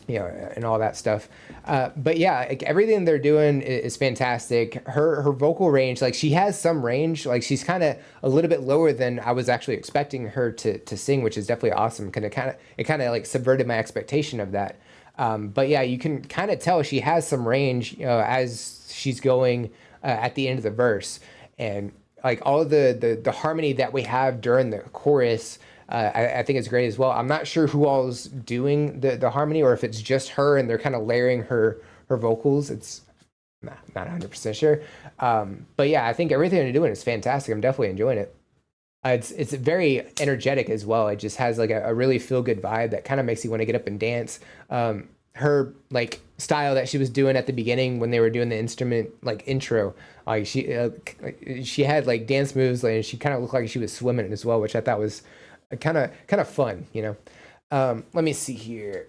you know, and all that stuff. But yeah, like everything they're doing is fantastic. Her vocal range, like she has some range, like she's kind of a little bit lower than I was actually expecting her to sing, which is definitely awesome. Cause it kind of like subverted my expectation of that. But yeah, you can kind of tell she has some range, you know, as she's going at the end of the verse, and like all of the harmony that we have during the chorus. I think it's great as well. I'm not sure who all's doing the harmony, or if it's just her and they're kind of layering her vocals. It's not 100% sure. But yeah, I think everything they're doing is fantastic. I'm definitely enjoying it. It's very energetic as well. It just has like a really feel good vibe that kind of makes you want to get up and dance. Her like style that she was doing at the beginning when they were doing the instrument like intro, like she had like dance moves, like, and she kind of looked like she was swimming as well, which I thought was kind of fun, you know. Let me see here.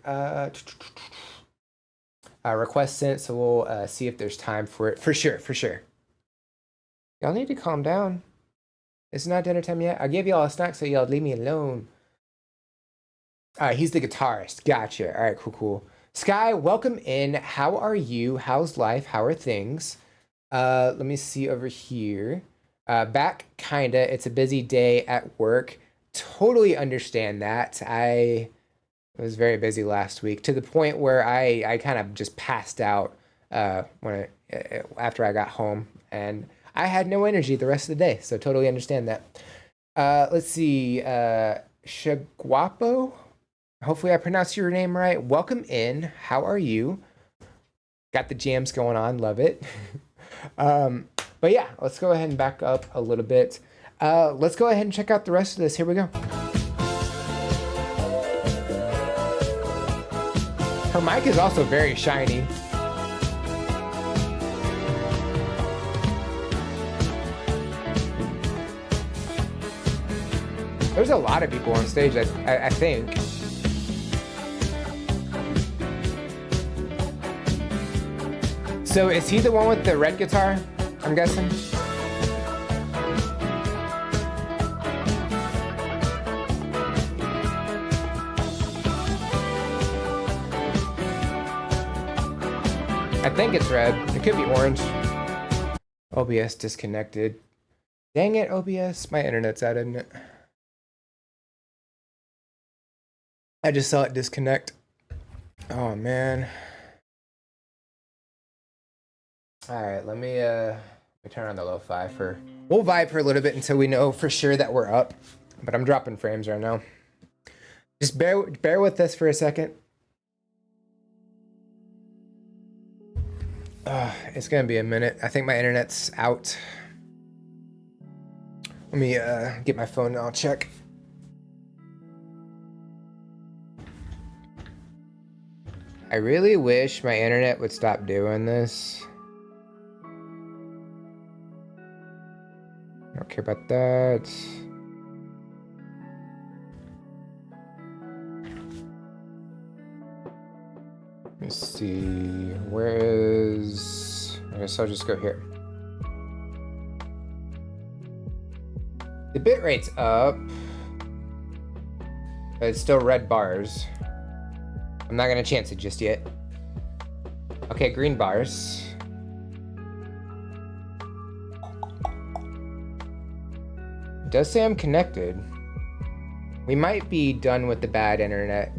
Request sent, so we'll see if there's time for it. For sure. Y'all need to calm down. It's not dinner time yet. I gave y'all a snack, so y'all leave me alone. He's the guitarist. Gotcha. All right, cool. Sky, welcome in. How are you? How's life? How are things? Let me see over here. Back kinda. It's a busy day at work. Totally understand that. I was very busy last week, to the point where I kind of just passed out after I got home, and I had no energy the rest of the day, so totally understand that. Let's see. Shaguapo? Hopefully I pronounced your name right. Welcome in. How are you? Got the jams going on. Love it. But yeah, let's go ahead and back up a little bit. Let's go ahead and check out the rest of this. Here we go. Her mic is also very shiny. There's a lot of people on stage, I think. So is he the one with the red guitar, I'm guessing? I think it's red. It could be orange. OBS disconnected. Dang it, OBS. My internet's out, isn't it? I just saw it disconnect. Oh, man. All right, let me turn on the lo-fi for... We'll vibe for a little bit until we know for sure that we're up. But I'm dropping frames right now. Just bear with us for a second. It's gonna be a minute. I think my internet's out. Let me get my phone and I'll check. I really wish my internet would stop doing this. I don't care about that. Let's see, where is... I guess I'll just go here. The bitrate's up, but it's still red bars. I'm not gonna chance it just yet. Okay, green bars. It does say I'm connected. We might be done with the bad internet.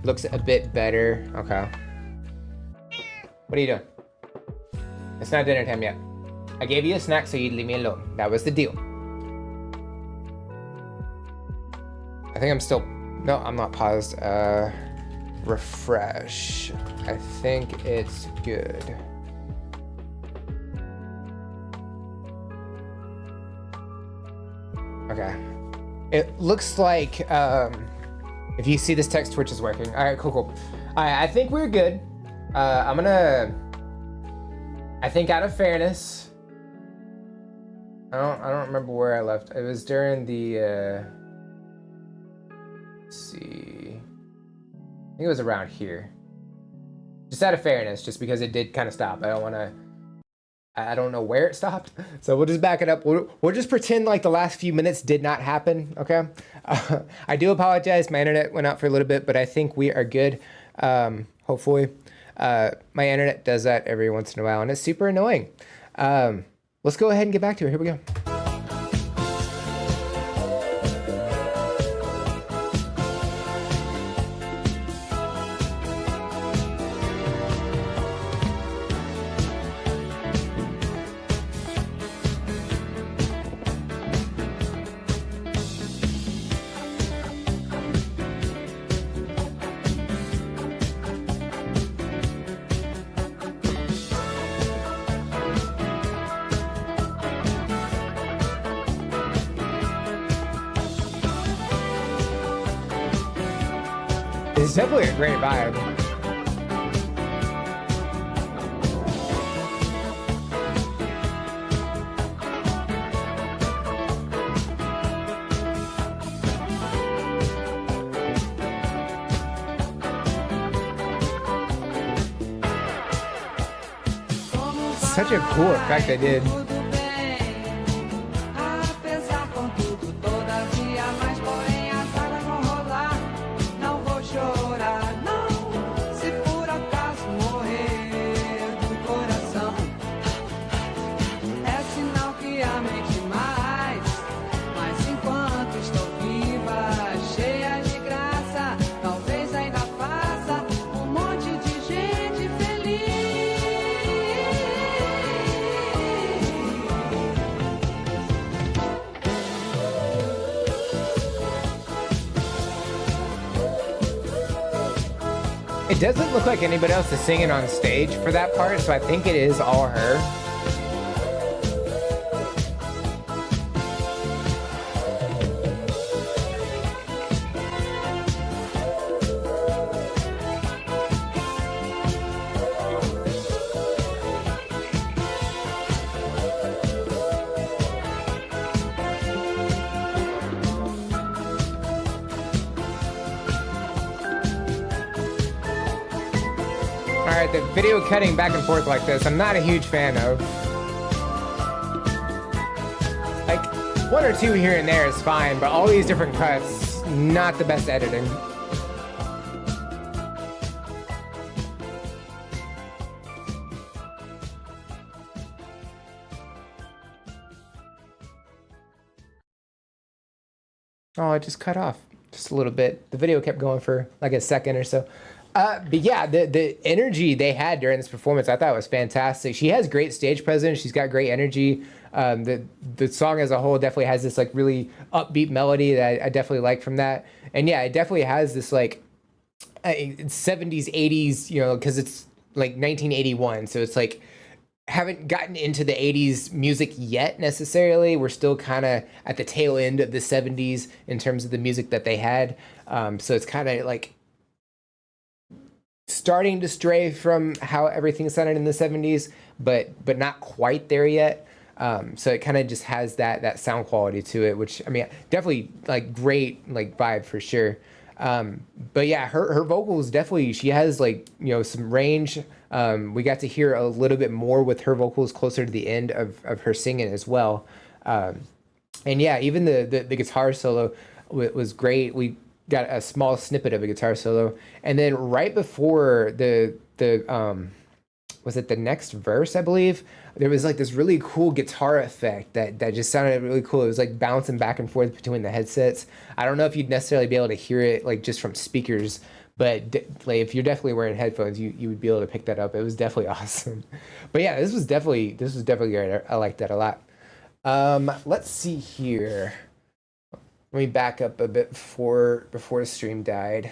Looks a bit better. Okay. What are you doing? It's not dinner time yet. I gave you a snack so you'd leave me alone. That was the deal. I think I'm still... No, I'm not paused. Refresh. I think it's good. Okay. It looks like if you see this text, Twitch is working. All right, cool. All right, I think we're good. I'm gonna... I think out of fairness, I don't remember where I left. It was during the let's see. I think it was around here. Just out of fairness, just because it did kind of stop. I don't know where it stopped. So we'll just back it up. We'll just pretend like the last few minutes did not happen, okay? I do apologize. My internet went out for a little bit, but I think we are good. Hopefully. My internet does that every once in a while, and it's super annoying. Let's go ahead and get back to it. Here we go. It's definitely a great vibe. Such a cool effect they did. Tudo bem, apesar contudo, todavia, mas porém as águas vão rolar. Não vou chorar, não, se por acaso morrer do coração. É sinal que amei demais, mas enquanto estou viva, cheia de graça, talvez ainda faça um monte de gente feliz. It doesn't look like anybody else is singing on stage for that part, so I think it is all her. Alright, the video cutting back and forth like this, I'm not a huge fan of. Like, one or two here and there is fine, but all these different cuts, not the best editing. Oh, it just cut off just a little bit. The video kept going for like a second or so. But yeah, the energy they had during this performance, I thought was fantastic. She has great stage presence. She's got great energy. The song as a whole definitely has this like really upbeat melody that I definitely like from that. And yeah, it definitely has this like 70s, 80s, you know, because it's like 1981. So it's like, haven't gotten into the 80s music yet necessarily. We're still kind of at the tail end of the 70s in terms of the music that they had. So it's kind of like starting to stray from how everything sounded in the 70s, but not quite there yet. So it kind of just has that sound quality to it, which, I mean, definitely like great like vibe for sure. But yeah, her vocals definitely, she has like, you know, some range. We got to hear a little bit more with her vocals closer to the end of her singing as well. And yeah, even the guitar solo was great. We got a small snippet of a guitar solo, and then right before the was it the next verse, I believe, there was like this really cool guitar effect that just sounded really cool. It was like bouncing back and forth between the headsets. I don't know if you'd necessarily be able to hear it like just from speakers, but like if you're definitely wearing headphones, you would be able to pick that up. It was definitely awesome. But yeah, this was definitely great. I liked that a lot. Let's see here. Let me back up a bit before the stream died.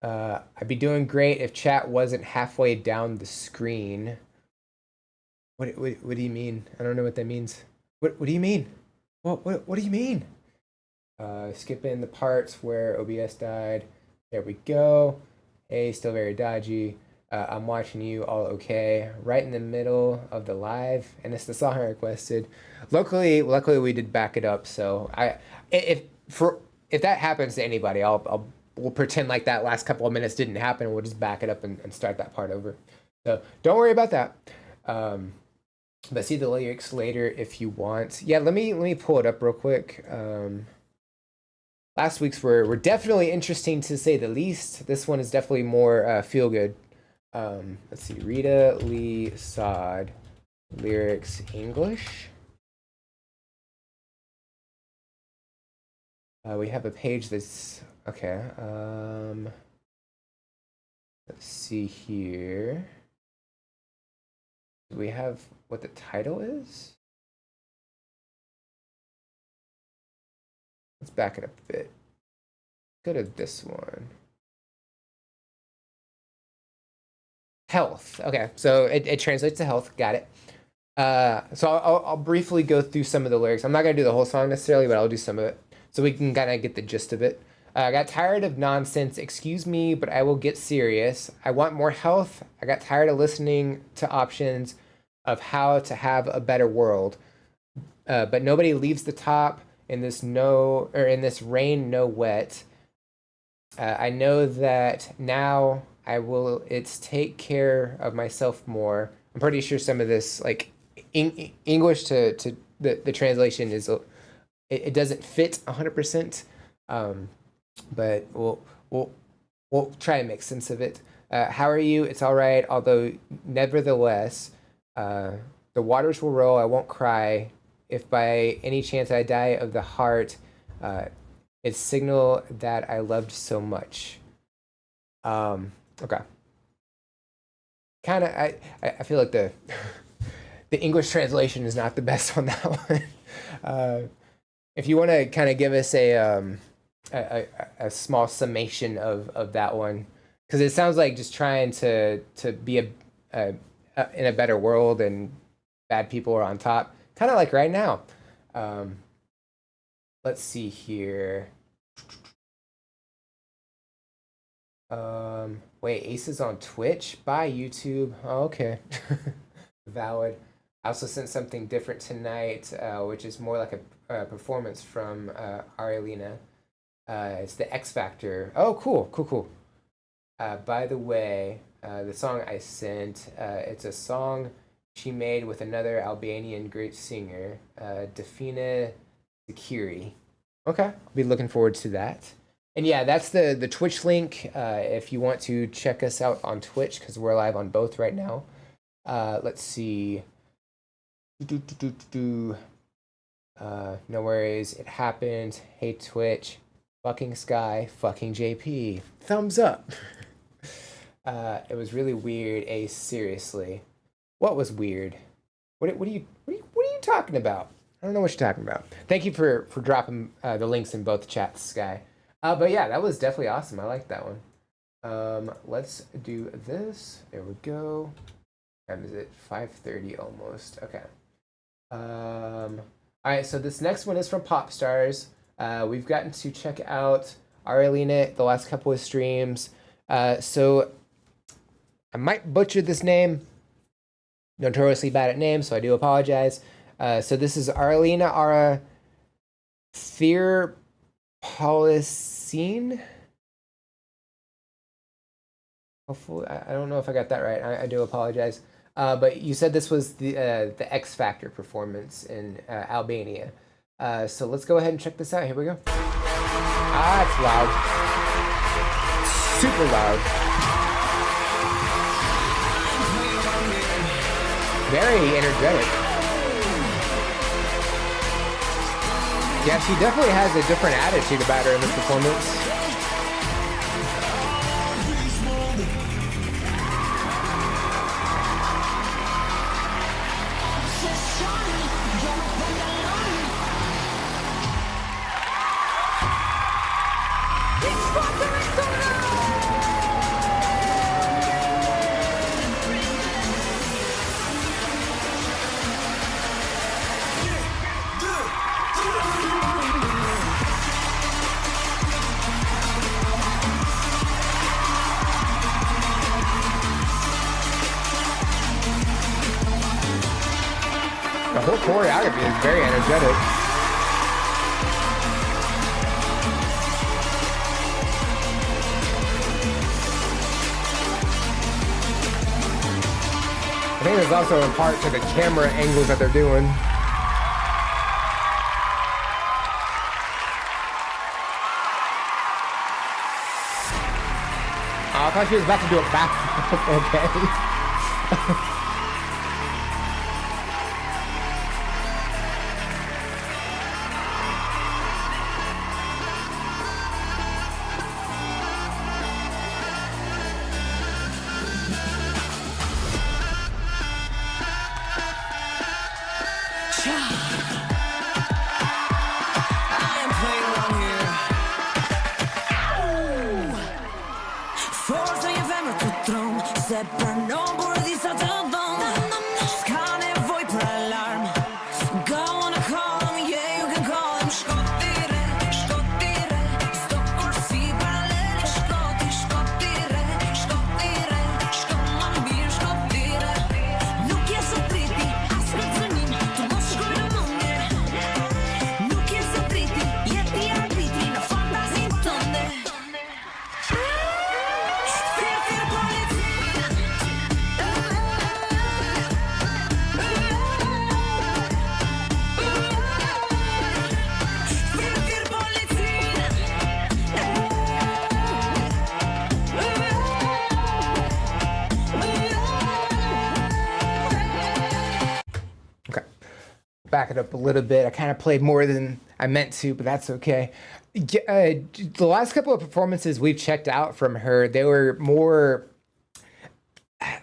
I'd be doing great if chat wasn't halfway down the screen. What do you mean? I don't know what that means. What do you mean? What do you mean? Skip in the parts where OBS died. There we go. Hey, still very dodgy. I'm watching you all okay. Right in the middle of the live, and it's the song I requested. Luckily we did back it up. So if that happens to anybody, we'll pretend like that last couple of minutes didn't happen. We'll just back it up and start that part over. So don't worry about that. But see the lyrics later if you want. Yeah, let me pull it up real quick. Last week's were definitely interesting to say the least. This one is definitely more feel good. Let's see, Rita Lee Sod, lyrics English. We have a page that's okay. Let's see here. Do we have what the title is? Let's back it up a bit. Go to this one. Health. Okay, so it translates to health. Got it. So I'll briefly go through some of the lyrics. I'm not gonna do the whole song necessarily, but I'll do some of it so we can kind of get the gist of it. I got tired of nonsense. Excuse me, but I will get serious. I want more health. I got tired of listening to options of how to have a better world. But nobody leaves the top in this rain, no wet. I know that now I will. It's take care of myself more. I'm pretty sure some of this, like English to the translation is it doesn't fit 100%. But we'll try and make sense of it. How are you? It's all right. Although nevertheless, the waters will roll. I won't cry. If by any chance I die of the heart, it's signal that I loved so much. Okay. Kind of, I feel like the English translation is not the best on that one. If you want to kind of give us a small summation of that one, because it sounds like just trying to be in a better world and bad people are on top. Kind of like right now. Let's see here. Wait, Ace is on Twitch? Bye, YouTube. Oh, okay. Valid. I also sent something different tonight, which is more like a performance from Arielina. It's the X Factor. Oh, cool. By the way, the song I sent, it's a song she made with another Albanian great singer, Defina Zakiri. Okay, I'll be looking forward to that. And yeah, that's the Twitch link if you want to check us out on Twitch, because we're live on both right now. Let's see. No worries, it happened. Hey Twitch, fucking Sky, fucking JP. Thumbs up. It was really weird, Ace, seriously. What was weird? What are you talking about? I don't know what you're talking about. Thank you for dropping the links in both chats, Sky. But yeah, that was definitely awesome. I like that one. Let's do this. There we go. What time is it? 5:30 almost. Okay. All right, so this next one is from Popstars. We've gotten to check out Arielina the last couple of streams. So I might butcher this name. Notoriously bad at names, so I do apologize. So this is Arielina Ara Thierpolicine. Hopefully, I don't know if I got that right. I do apologize. But you said this was the X Factor performance in Albania. So let's go ahead and check this out. Here we go. Ah, it's loud. Super loud. Very energetic. Yeah, she definitely has a different attitude about her in this performance. The whole choreography is very energetic. I think there's also a part to the camera angles that they're doing. Oh, I thought she was about to do a backflip. Okay. Back it up a little bit. I kind of played more than I meant to, but that's okay. The last couple of performances we've checked out from her, they were more, I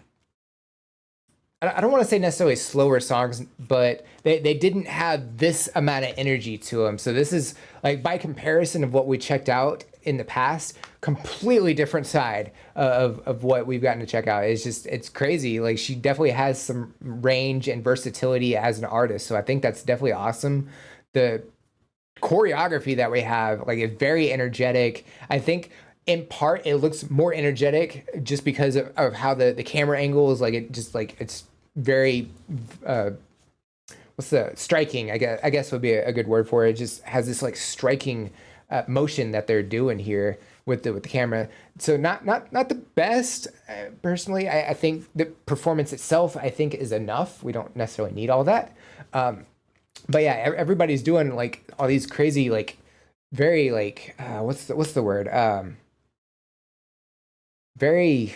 don't want to say necessarily slower songs, but they didn't have this amount of energy to them. So this is, like, by comparison of what we checked out in the past, completely different side of what we've gotten to check out. It's crazy. Like, she definitely has some range and versatility as an artist. So I think that's definitely awesome. The choreography that we have, like, is very energetic. I think in part it looks more energetic just because of how the camera angle is, like, it's very what's the striking, I guess would be a good word for it. It just has this, like, striking motion that they're doing here with the camera. So not the best, personally. I think the performance itself, I think, is enough. We don't necessarily need all that. But yeah, everybody's doing, like, all these crazy, like, very, like, what's the word? Very,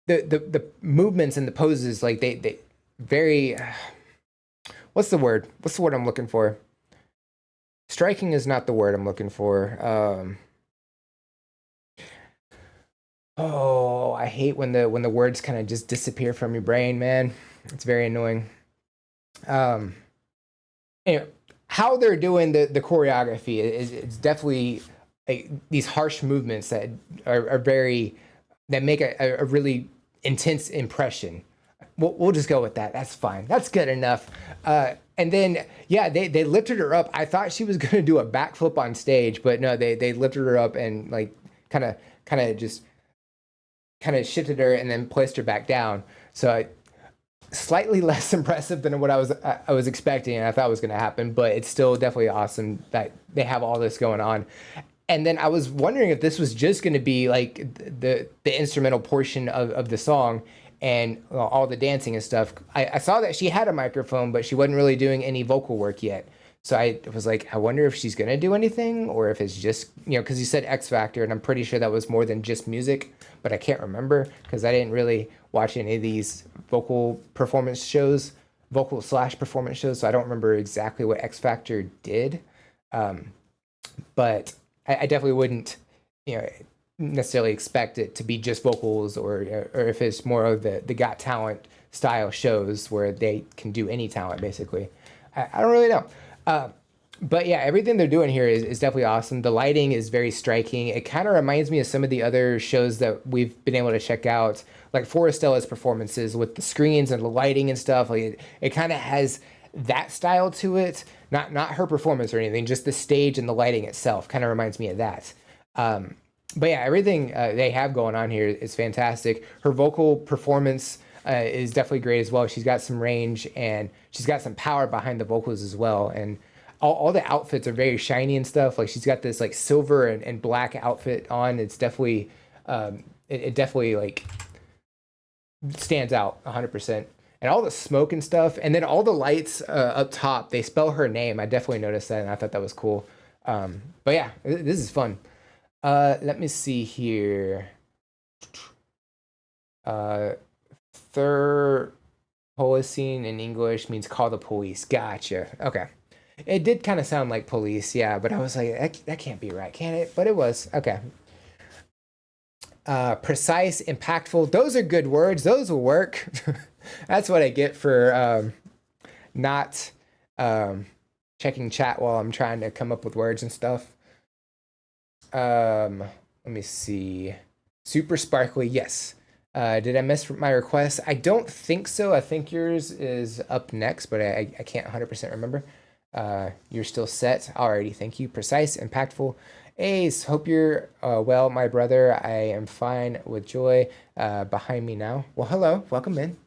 the movements and the poses, like, they very, what's the word I'm looking for? Striking is not the word I'm looking for. Oh, I hate when the words kind of just disappear from your brain, man. It's very annoying. Anyway, how they're doing the choreography is definitely, like, these harsh movements that are very, that make a really intense impression. We'll just go with that. That's fine. That's good enough. And then, yeah, they lifted her up. I thought she was gonna do a backflip on stage, but no, they lifted her up and, like, kind of shifted her and then placed her back down. So slightly less impressive than what I was expecting and I thought was gonna happen, but it's still definitely awesome that they have all this going on. And then I was wondering if this was just gonna be, like, the instrumental portion of the song and all the dancing and stuff. I saw that she had a microphone, but she wasn't really doing any vocal work yet. So I was like, I wonder if she's going to do anything or if it's just, because you said X Factor, and I'm pretty sure that was more than just music, but I can't remember because I didn't really watch any of these vocal /performance shows, so I don't remember exactly what X Factor did. But I definitely wouldn't, necessarily expect it to be just vocals or if it's more of the Got Talent style shows where they can do any talent, basically. I don't really know. But yeah, everything they're doing here is definitely awesome. The lighting is very striking. It kind of reminds me of some of the other shows that we've been able to check out, like Forastella's performances with the screens and the lighting and stuff. Like it kind of has that style to it. Not her performance or anything, just the stage and the lighting itself kind of reminds me of that. But yeah, everything they have going on here is fantastic. Her vocal performance, is definitely great as well. She's got some range and she's got some power behind the vocals as well. And all the outfits are very shiny and stuff. Like she's got this like silver and black outfit on. It's definitely, it definitely like stands out 100%. And all the smoke and stuff, and then all the lights up top, they spell her name. I definitely noticed that, and I thought that was cool. But yeah, this is fun. Let me see here. Third policing in English means call the police. Gotcha. Okay. It did kind of sound like police, yeah, but I was like, that can't be right, can it? But it was. Okay. Precise, impactful. Those are good words. Those will work. That's what I get for not checking chat while I'm trying to come up with words and stuff. Let me see. Super sparkly, yes. Did I miss my request? I don't think so. I think yours is up next, but I can't 100% remember. You're still set. Alrighty, thank you. Precise, impactful. Ace, hope you're well, my brother. I am fine with Joy behind me now. Well, hello, welcome in.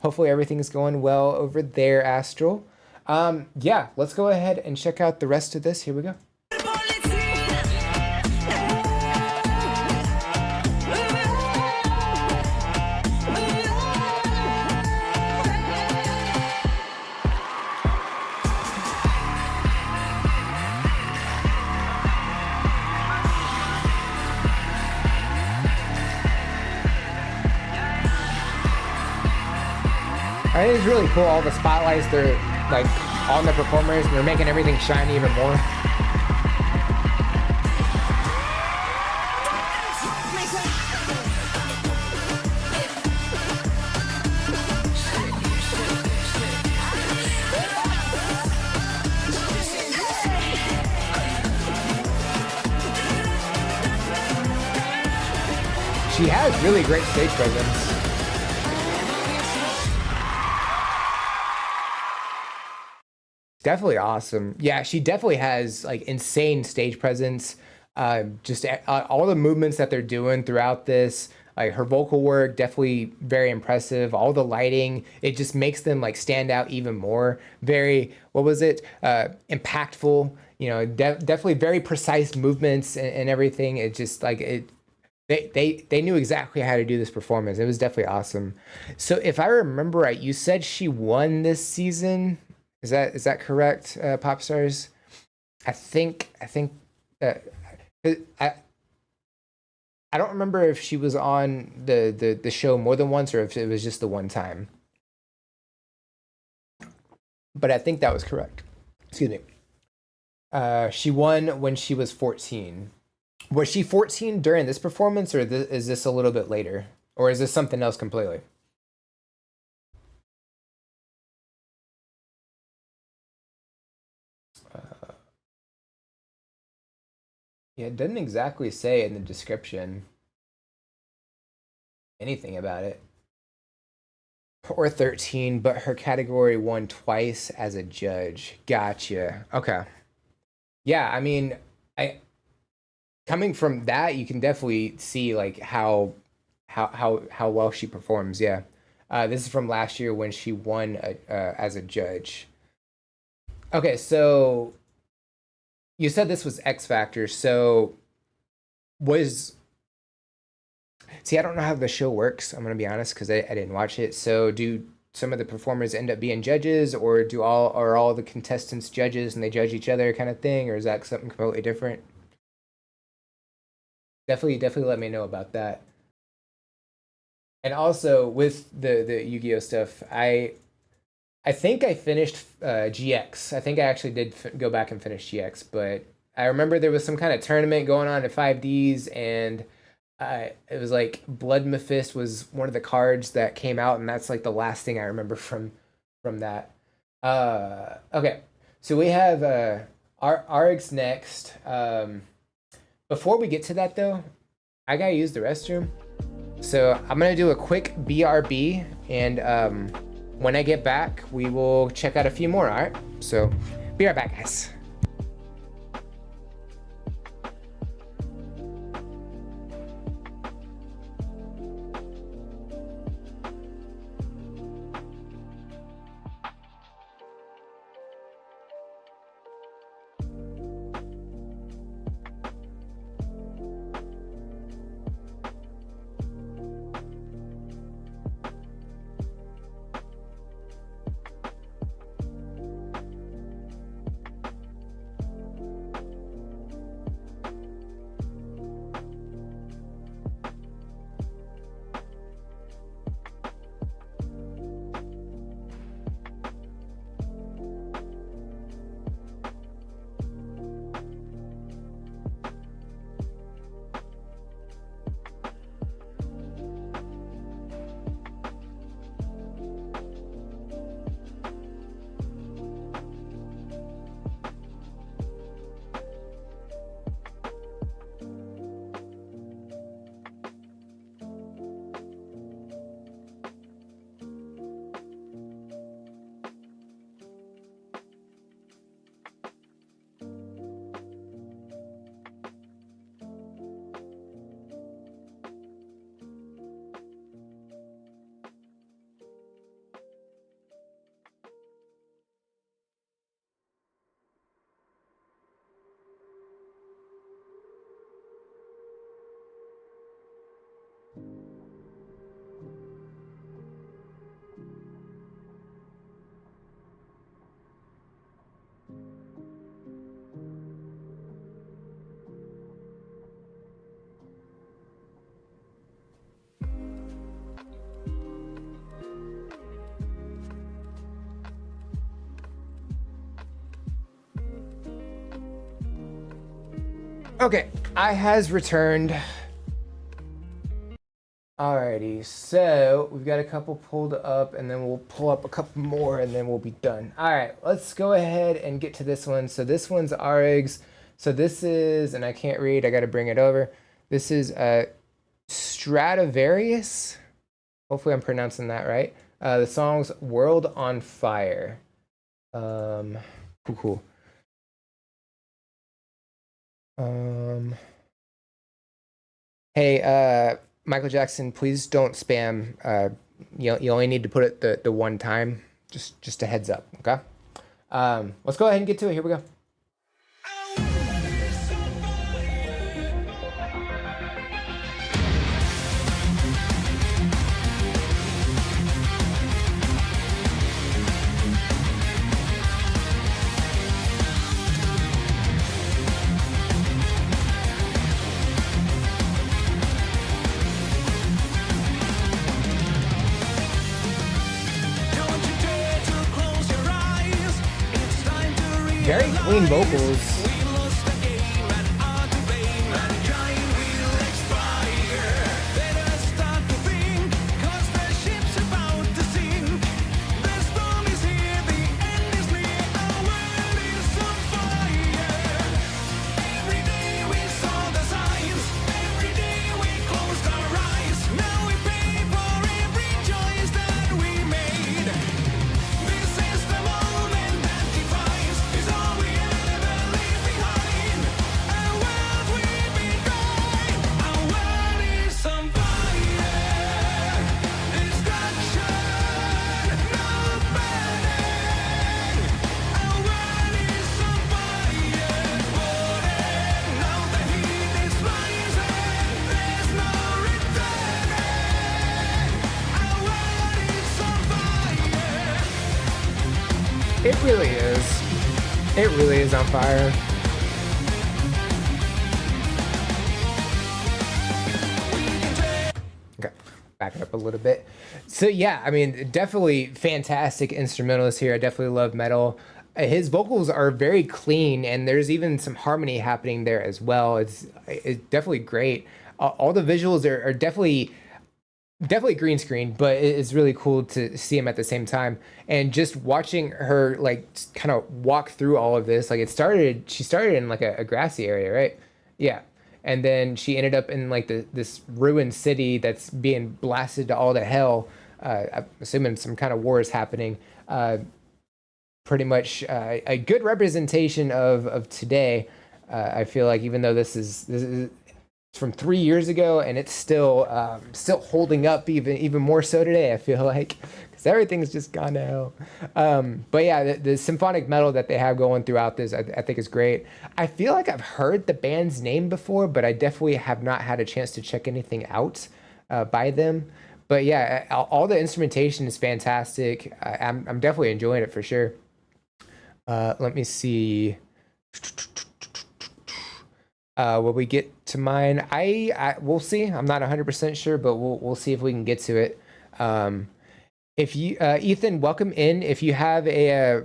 Hopefully everything's going well over there, Astral. Yeah, let's go ahead and check out the rest of this. Here we go. I think it's really cool. All the spotlights, they're like on the performers, and they're making everything shine even more. She has really great stage presence. Definitely awesome. Yeah, she definitely has like insane stage presence. Just all the movements that they're doing throughout this, like her vocal work, definitely very impressive. All the lighting, it just makes them like stand out even more. Very, what was it? Impactful. You know, definitely very precise movements and everything. It just like it. They knew exactly how to do this performance. It was definitely awesome. So if I remember right, you said she won this season. Is that correct, Popstars? I think I don't remember if she was on the show more than once or if it was just the one time. But I think that was correct. Excuse me. She won when she was 14. Was she 14 during this performance, or is this a little bit later? Or is this something else completely? Yeah, it doesn't exactly say in the description anything about it. Or 13, but her category won twice as a judge. Gotcha. Okay. Yeah, I mean, coming from that, you can definitely see like how well she performs. Yeah. This is from last year when she won as a judge. Okay, so you said this was X Factor, so see, I don't know how the show works, I'm gonna be honest, because I didn't watch it. So do some of the performers end up being judges, or are all the contestants judges and they judge each other kind of thing, or is that something completely different? Definitely let me know about that. And also with the Yu-Gi-Oh stuff, I think I finished GX. I think I actually did go back and finish GX, but I remember there was some kind of tournament going on at 5Ds, and it was like Blood Mephiст was one of the cards that came out, and that's like the last thing I remember from that. Okay, so we have RX next. Before we get to that though, I gotta use the restroom. So I'm gonna do a quick BRB, and when I get back, we will check out a few more, all right? So be right back, guys. Okay, I has returned. Alrighty, so we've got a couple pulled up, and then we'll pull up a couple more, and then we'll be done. All right, let's go ahead and get to this one. So this one's RX. So this is, and I can't read, I got to bring it over. This is Stradivarius. Hopefully I'm pronouncing that right. The song's World on Fire. Cool. Hey, Michael Jackson, please don't spam. You only need to put it the one time. Just a heads up, okay? Let's go ahead and get to it. Here we go. Very clean vocals. It really is. It really is on fire. Okay, back it up a little bit. So yeah, I mean, definitely fantastic instrumentalist here. I definitely love metal. His vocals are very clean, and there's even some harmony happening there as well. It's definitely great. All the visuals are definitely green screen, but it's really cool to see him at the same time. And just watching her like kind of walk through all of this, like she started in like a grassy area, right? Yeah. And then she ended up in like this ruined city that's being blasted to all to hell. I'm assuming some kind of war is happening. Pretty much a good representation of today. I feel like, even though this is from 3 years ago, and it's still holding up even more so today, I feel like, because everything's just gone to hell. But yeah, the symphonic metal that they have going throughout this, I think is great. I feel like I've heard the band's name before, but I definitely have not had a chance to check anything out by them. But yeah, all the instrumentation is fantastic. I'm definitely enjoying it for sure. Let me see. Will we get to mine? We'll see. I'm not 100% sure, but we'll see if we can get to it. If you, Ethan, welcome in. If you have a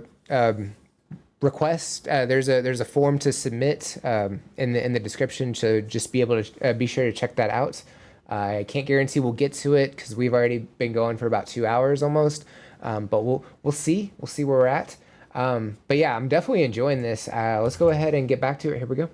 request, there's a form to submit in the description, so just be able to be sure to check that out. I can't guarantee we'll get to it because we've already been going for about 2 hours almost, but we'll see. We'll see where we're at. But yeah, I'm definitely enjoying this. Let's go ahead and get back to it. Here we go.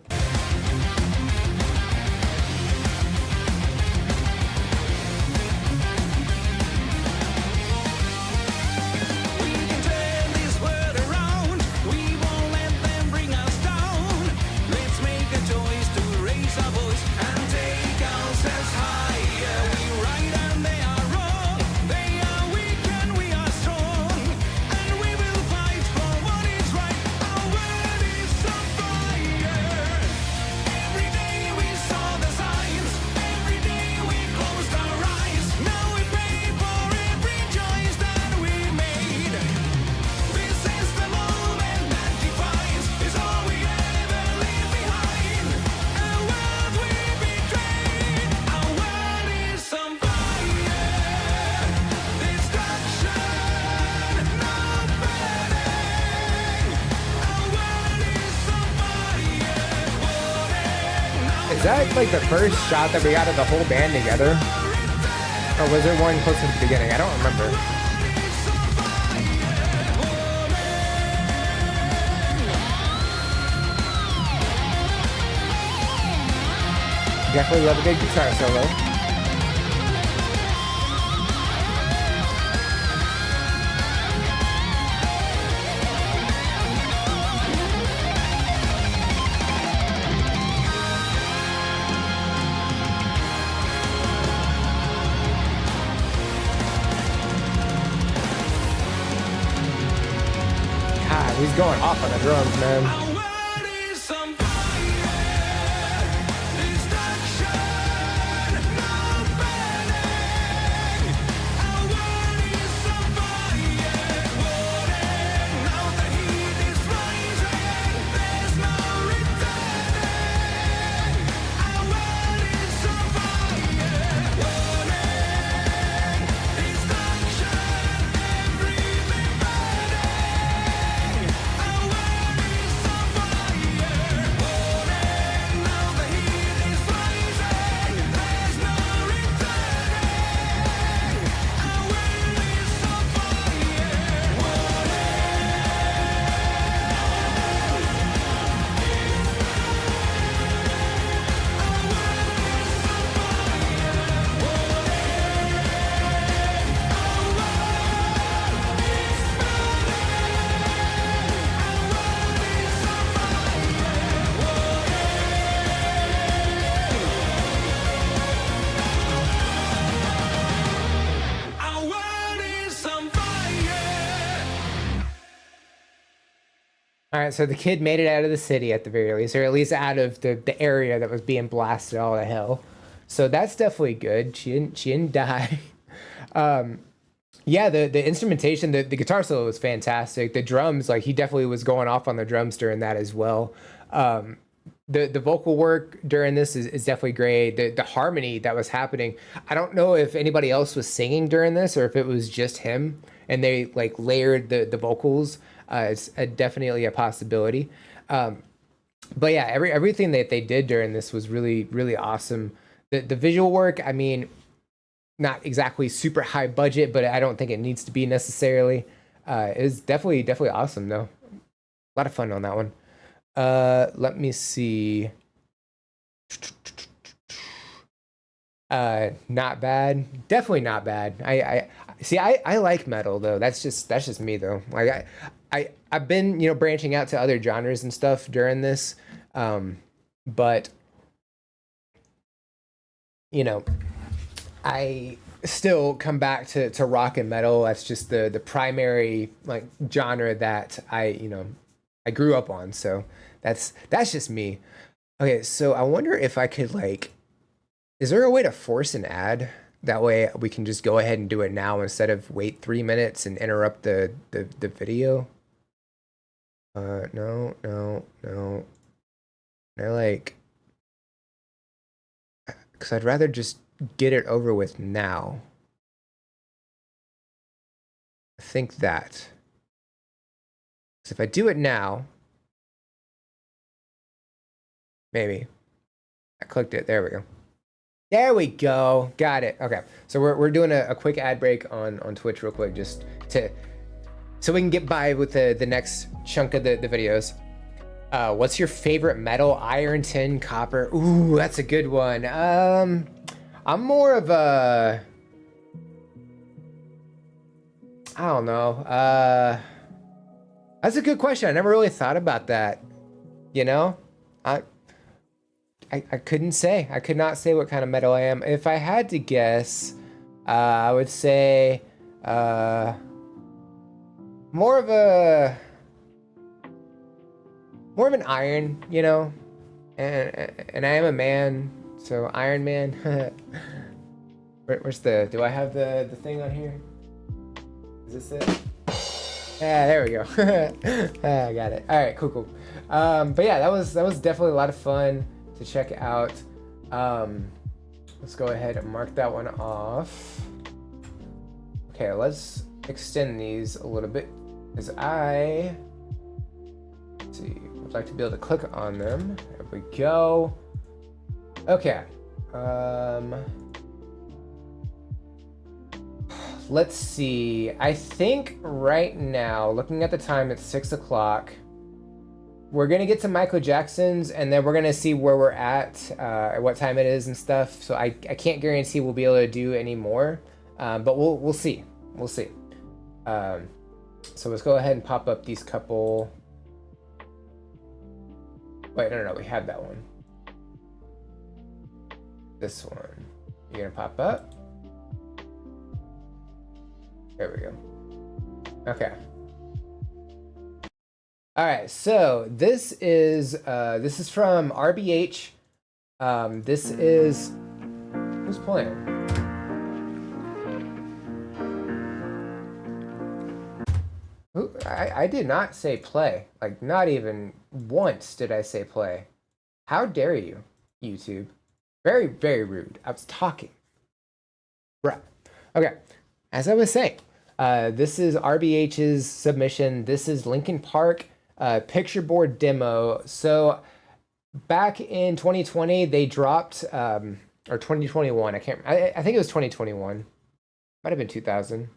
Is that like the first shot that we got of the whole band together? Or was it one closer to the beginning? I don't remember. Definitely love a good guitar solo. God, he's going off on the drums, man. All right, so the kid made it out of the city at the very least, or at least out of the area that was being blasted all to hell. So that's definitely good. She didn't die. Yeah, the instrumentation, the guitar solo was fantastic. The drums, like he definitely was going off on the drums during that as well. The vocal work during this is definitely great. The harmony that was happening. I don't know if anybody else was singing during this or if it was just him and they like layered the vocals. It's definitely a possibility. But yeah, everything that they did during this was really, really awesome. The visual work, I mean, not exactly super high budget, but I don't think it needs to be necessarily. It's definitely awesome though. A lot of fun on that one. Let me see. Not bad. Definitely not bad. I see. I like metal though. That's just me though. Like I've been branching out to other genres and stuff during this, but I still come back to rock and metal. That's just the primary like genre that I grew up on. So that's just me. Okay, so I wonder if I could is there a way to force an ad? That way we can just go ahead and do it now instead of wait 3 minutes and interrupt the video. No. Because I'd rather just get it over with now. I think that. So if I do it now, maybe. I clicked it. There we go. There we go. Got it. Okay. So we're doing a quick ad break on Twitch real quick just so we can get by with the next chunk of the videos. What's your favorite metal? Iron, tin, copper? Ooh, that's a good one. I'm more of a... I don't know. That's a good question. I never really thought about that. I couldn't say. I could not say what kind of metal I am. If I had to guess, I would say more of an iron, and I am a man, so Iron Man. Where's do I have the thing on here? Is this it? Yeah, there we go. I got it. All right, cool. But yeah, that was definitely a lot of fun to check out. Let's go ahead and mark that one off. Okay, let's extend these a little bit because let's see, would like to be able to click on them. There we go. Okay. Let's see. I think right now, looking at the time, it's 6 o'clock. We're gonna get to Michael Jackson's, and then we're gonna see where we're at what time it is and stuff. So I can't guarantee we'll be able to do any more, but we'll see. We'll see. So let's go ahead and pop up these couple. Wait, no, we had that one. This one. You're gonna pop up. There we go. Okay. All right, so this is from RBH. This is who's playing? I did not say play. Like, not even once did I say play. How dare you, YouTube? Very, very rude. I was talking. Right. Okay. As I was saying, this is RBH's submission. This is Linkin Park picture board demo. So back in 2020, they dropped, or 2021. I think it was 2021. Might have been 2000.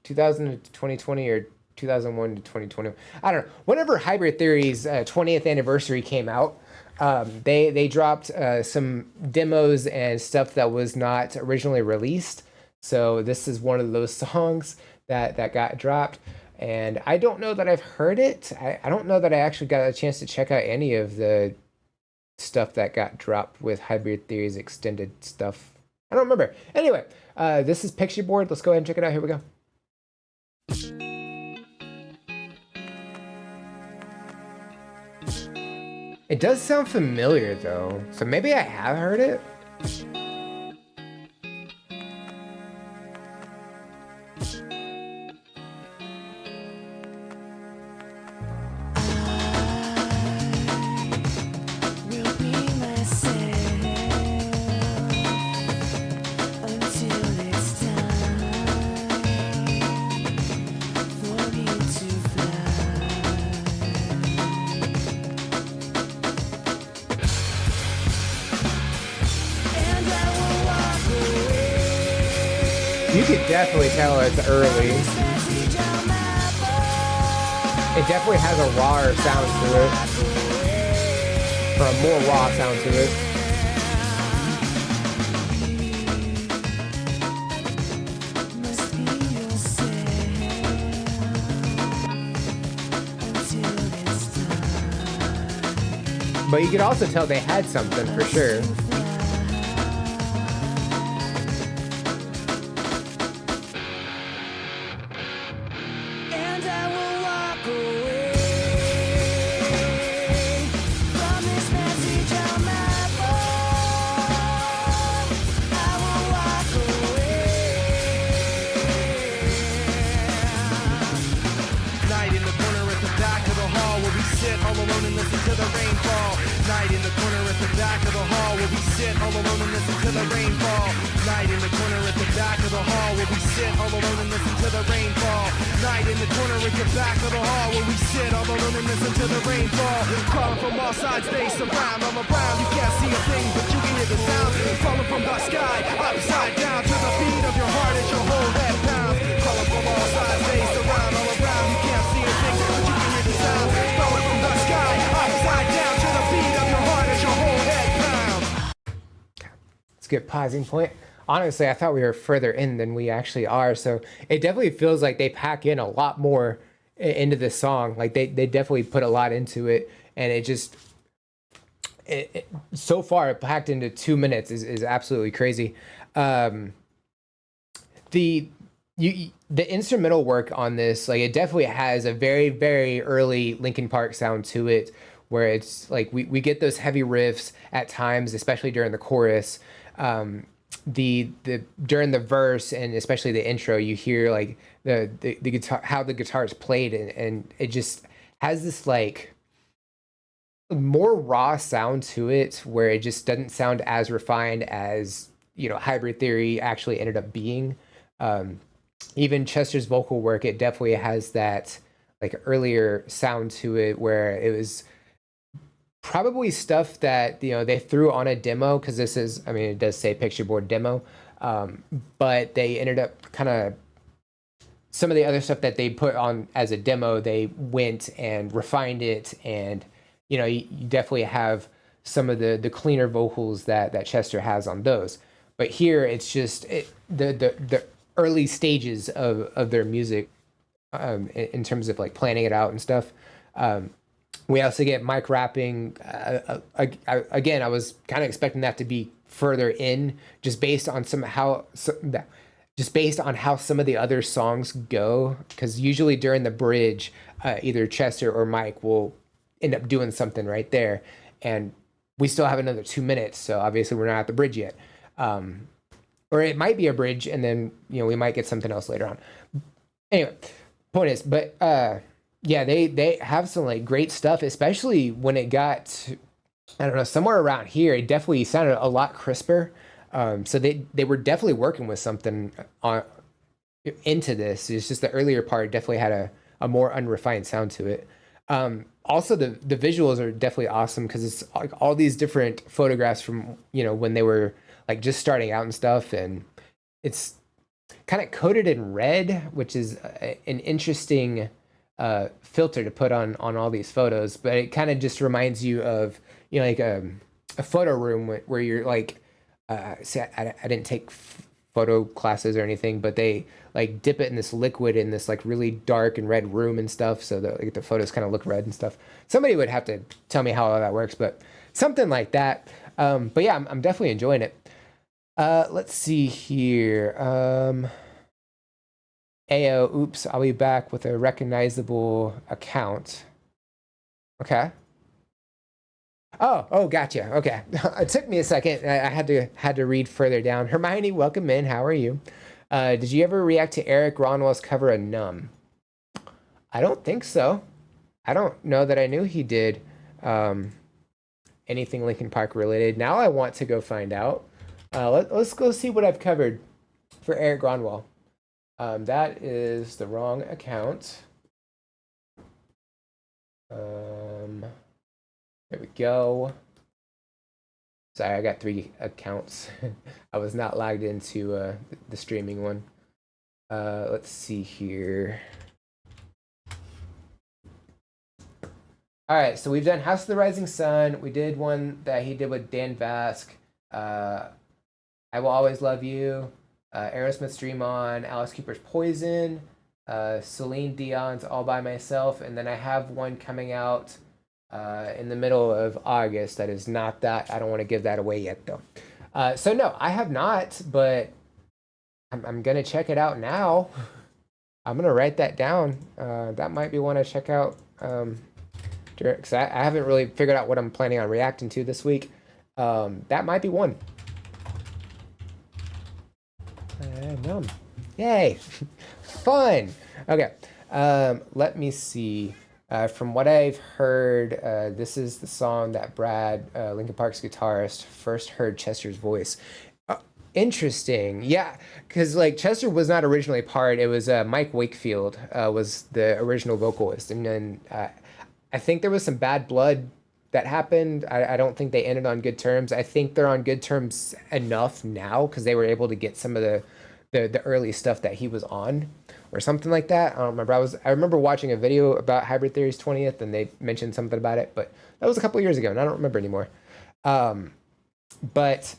2000 to 2020 or 2001 to 2020. I don't know. Whenever Hybrid Theory's 20th anniversary came out, they dropped some demos and stuff that was not originally released. So this is one of those songs that got dropped. And I don't know that I've heard it. I don't know that I actually got a chance to check out any of the stuff that got dropped with Hybrid Theory's extended stuff. I don't remember. Anyway, this is Picture Board. Let's go ahead and check it out. Here we go. It does sound familiar though, so maybe I have heard it. You could definitely tell it's early. It definitely has a rawer sound to it. Or a more raw sound to it. But you could also tell they had something for sure. All alone and listen to the rainfall. Night in the corner at the back of the hall where we sit all alone and listen to the rainfall. Night in the corner at the back of the hall where we sit all alone and listen to the rainfall. Night in the corner at the back of the hall where we sit all alone and listen to the rainfall. Crawling from all sides, they surround. I'm around, you can't see a thing, but you can hear the sound. Falling from the sky, upside down to the beat of your heart as your whole head pounds. Crawling from all sides, they surround. All around, you can't see a thing, but you can hear the sound. Falling from the sky, upside down to the beat of your heart as your whole head pounds. It's a good pausing point. Honestly, I thought we were further in than we actually are. So it definitely feels like they pack in a lot more into this song. Like they definitely put a lot into it. And it just, so far packed into 2 minutes is absolutely crazy. The instrumental work on this, like it definitely has a very, very early Linkin Park sound to it, where it's like we get those heavy riffs at times, especially during the chorus. The during the verse and especially the intro, you hear like the guitar, how the guitar is played, and it just has this like more raw sound to it, where it just doesn't sound as refined as, you know, Hybrid Theory actually ended up being. Even Chester's vocal work, it definitely has that like earlier sound to it, where it was probably stuff that they threw on a demo, because this is, I mean, it does say picture board demo, but they ended up kind of, some of the other stuff that they put on as a demo, they went and refined it, and you definitely have some of the cleaner vocals that Chester has on those. But here it's just the early stages of their music, in terms of like planning it out and stuff. We also get Mike rapping. Again, I was kind of expecting that to be further in, just based on just based on how some of the other songs go, because usually during the bridge, either Chester or Mike will end up doing something right there, and we still have another 2 minutes, so obviously we're not at the bridge yet. Or it might be a bridge, and then we might get something else later on. Anyway, point is, but yeah, they have some like great stuff, especially when it got to, I don't know, somewhere around here, it definitely sounded a lot crisper. So they were definitely working with something into this. It's just the earlier part definitely had a more unrefined sound to it. Also, the visuals are definitely awesome, because it's like all these different photographs from when they were like just starting out and stuff, and it's kind of coated in red, which is an interesting filter to put on all these photos. But it kind of just reminds you of like a photo room where you're like, see, I didn't take photo classes or anything, but they like dip it in this liquid in this like really dark and red room and stuff, so that like the photos kind of look red and stuff. Somebody would have to tell me how all that works, but something like that. But yeah, I'm definitely enjoying it. Let's see here. Ayo, oops, I'll be back with a recognizable account. Okay. Oh, gotcha. Okay. It took me a second. I had to read further down. Hermione, welcome in. How are you? Did you ever react to Eric Ronwell's cover of Numb? I don't think so. I don't know that I knew he did anything Linkin Park related. Now I want to go find out. Let's go see what I've covered for Eric Ronwell. That is the wrong account. There we go. Sorry, I got 3 accounts. I was not logged into the streaming one. Let's see here. All right, so we've done House of the Rising Sun. We did one that he did with Dan Vasc. I Will Always Love You. Aerosmith's Dream On. Alice Cooper's Poison. Celine Dion's All By Myself. And then I have one coming out in the middle of August that is not that. I don't want to give that away yet, though. So no, I have not, but I'm going to check it out now. I'm going to write that down. That might be one I check out. Because I haven't really figured out what I'm planning on reacting to this week. That might be one. Numb. Yay! Fun! Okay. Let me see. From what I've heard, this is the song that Brad, Linkin Park's guitarist, first heard Chester's voice. Interesting. Yeah, because like Chester was not originally part. It was Mike Wakefield was the original vocalist, and then I think there was some bad blood that happened. I don't think they ended on good terms. I think they're on good terms enough now because they were able to get some of the early stuff that he was on or something like that. I don't remember. I remember watching a video about Hybrid Theory's 20th, and they mentioned something about it, but that was a couple years ago, and I don't remember anymore. But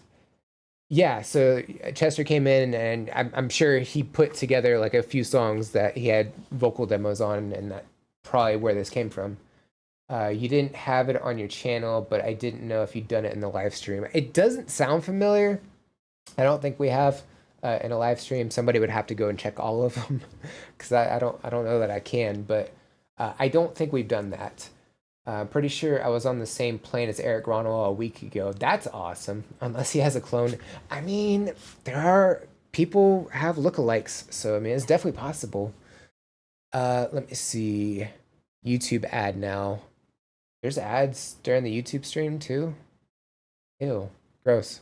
yeah, so Chester came in, and I'm sure he put together like a few songs that he had vocal demos on, and that's probably where this came from. You didn't have it on your channel, but I didn't know if you'd done it in the live stream. It doesn't sound familiar. I don't think we have in a live stream. Somebody would have to go and check all of them because I don't know that I can, but I don't think we've done that. Pretty sure I was on the same plane as Eric Ronwell a week ago. That's awesome. Unless he has a clone. I mean, there are people have lookalikes, so I mean it's definitely possible. Let me see. YouTube ad now. There's ads during the YouTube stream too. Ew, gross.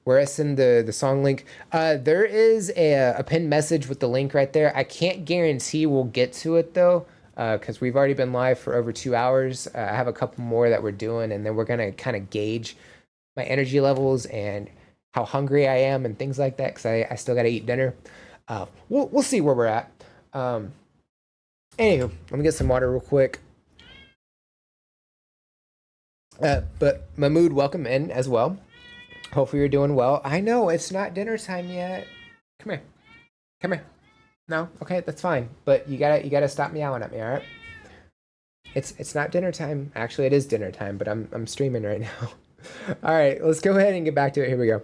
Where I send the song link. There is a pinned message with the link right there. I can't guarantee we'll get to it though. because we've already been live for over 2 hours. I have a couple more that we're doing, and then we're gonna kind of gauge my energy levels and how hungry I am and things like that, because I still got to eat dinner. We'll see where we're at. Anywho, let me get some water real quick. But Mahmood, welcome in as well. Hopefully you're doing well. I know it's not dinner time yet. Come here. Come here. No? Okay, that's fine. But you gotta stop meowing at me, all right? It's not dinner time. Actually, it is dinner time, but I'm streaming right now. All right, let's go ahead and get back to it. Here we go.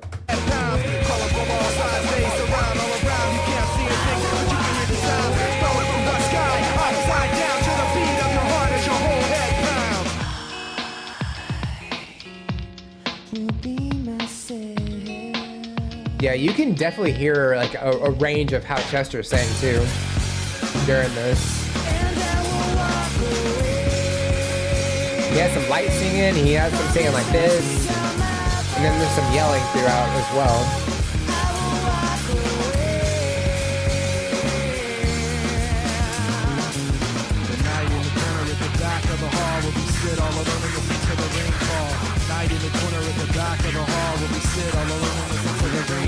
Yeah, you can definitely hear like a range of how Chester sang too during this. He has some light singing, he has some singing like this, and then there's some yelling throughout as well.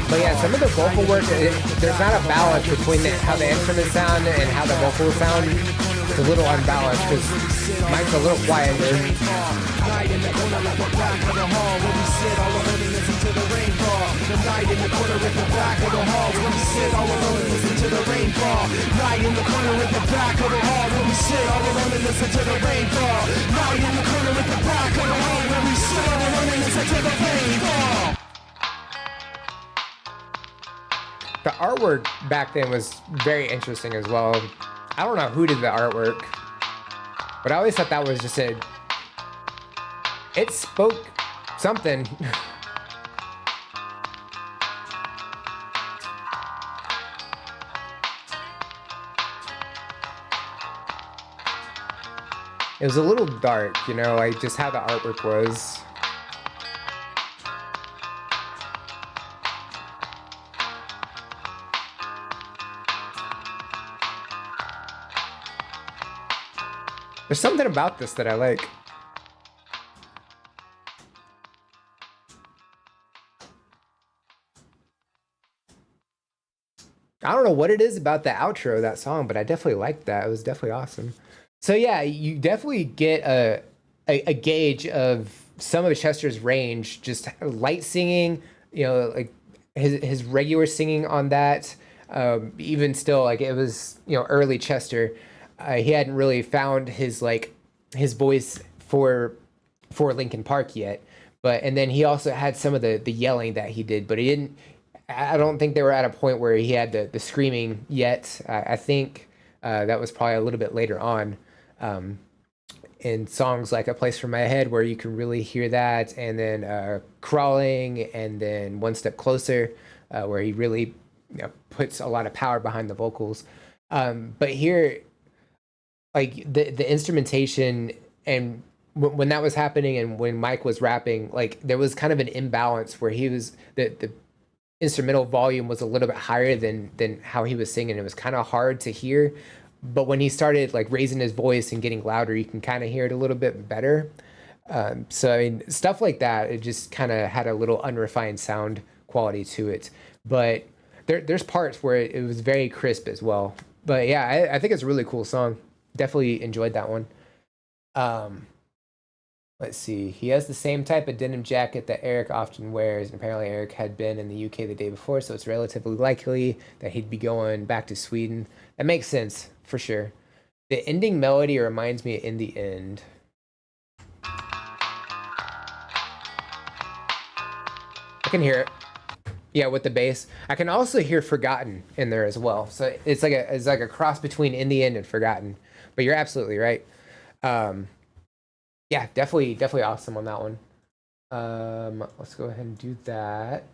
But yeah, some of the vocal work, there's not a balance between how the instruments sound and how the vocals sound. It's a little unbalanced because Mike's a little quieter. The artwork back then was very interesting as well. I don't know who did the artwork, but I always thought that was just it spoke something. It was a little dark, you know, like just how the artwork was. There's something about this that I like. I don't know what it is about the outro of that song, but I definitely liked that. It was definitely awesome. So yeah, you definitely get a gauge of some of Chester's range, just light singing, you know, like his regular singing on that. Even still, like it was, you know, early Chester. He hadn't really found his voice for Linkin Park yet, and then he also had some of the yelling that he did, but he didn't. I don't think they were at a point where he had the screaming yet. I think that was probably a little bit later on, in songs like "A Place for My Head," where you can really hear that, and then "Crawling," and then "One Step Closer," where he really, you know, puts a lot of power behind the vocals. But here, like the instrumentation and when that was happening and when Mike was rapping, like there was kind of an imbalance where he was the instrumental volume was a little bit higher than how he was singing. It was kind of hard to hear, but when he started like raising his voice and getting louder, you can kind of hear it a little bit better. So I mean, stuff like that, it just kind of had a little unrefined sound quality to it. But there's parts where it was very crisp as well. But yeah, I think it's a really cool song. Definitely enjoyed that one. Let's see. He has the same type of denim jacket that Eric often wears, and apparently Eric had been in the UK the day before, so it's relatively likely that he'd be going back to Sweden. That makes sense, for sure. The ending melody reminds me of In the End. I can hear it. Yeah, with the bass. I can also hear Forgotten in there as well. So it's like a cross between In the End and Forgotten. But you're absolutely right. Yeah, definitely awesome on that one. Let's go ahead and do that.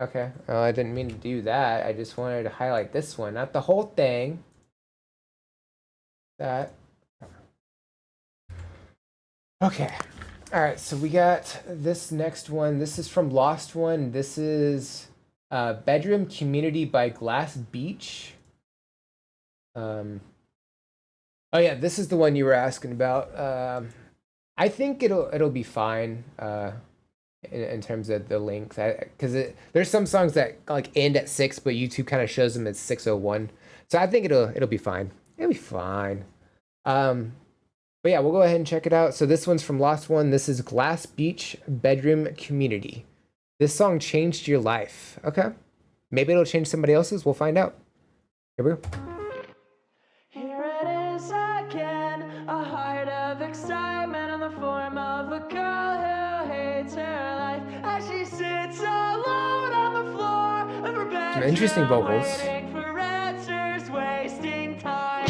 Okay. Oh, I didn't mean to do that. I just wanted to highlight this one, not the whole thing. That. Okay. All right, so we got this next one. This is from Lost One. This is Bedroom Community by Glass Beach. Um, oh yeah, this is the one you were asking about. I think it'll be fine. In terms of the length, because there's some songs that like end at 6, but YouTube kind of shows them at 6:01. So I think it'll be fine. It'll be fine. But yeah, we'll go ahead and check it out. So this one's from Lost One. This is Glass Beach Bedroom Community. This song changed your life. Okay. Maybe it'll change somebody else's. We'll find out. Here we go. Here it is again, a heart of excitement in the form of a girl who hates her life as she sits alone on the floor of her bedroom. Some interesting vocals. Waiting for answers, wasting time.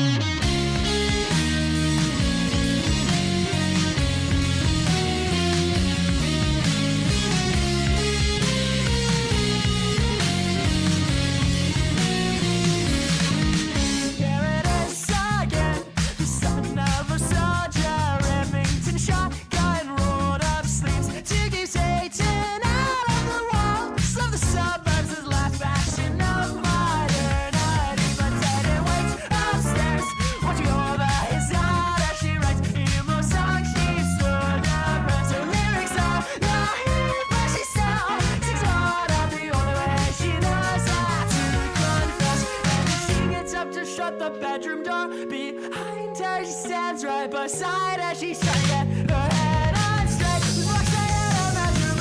The bedroom door behind her, she stands right beside her. She's trying to get her head on straight. Walks right out of bedroom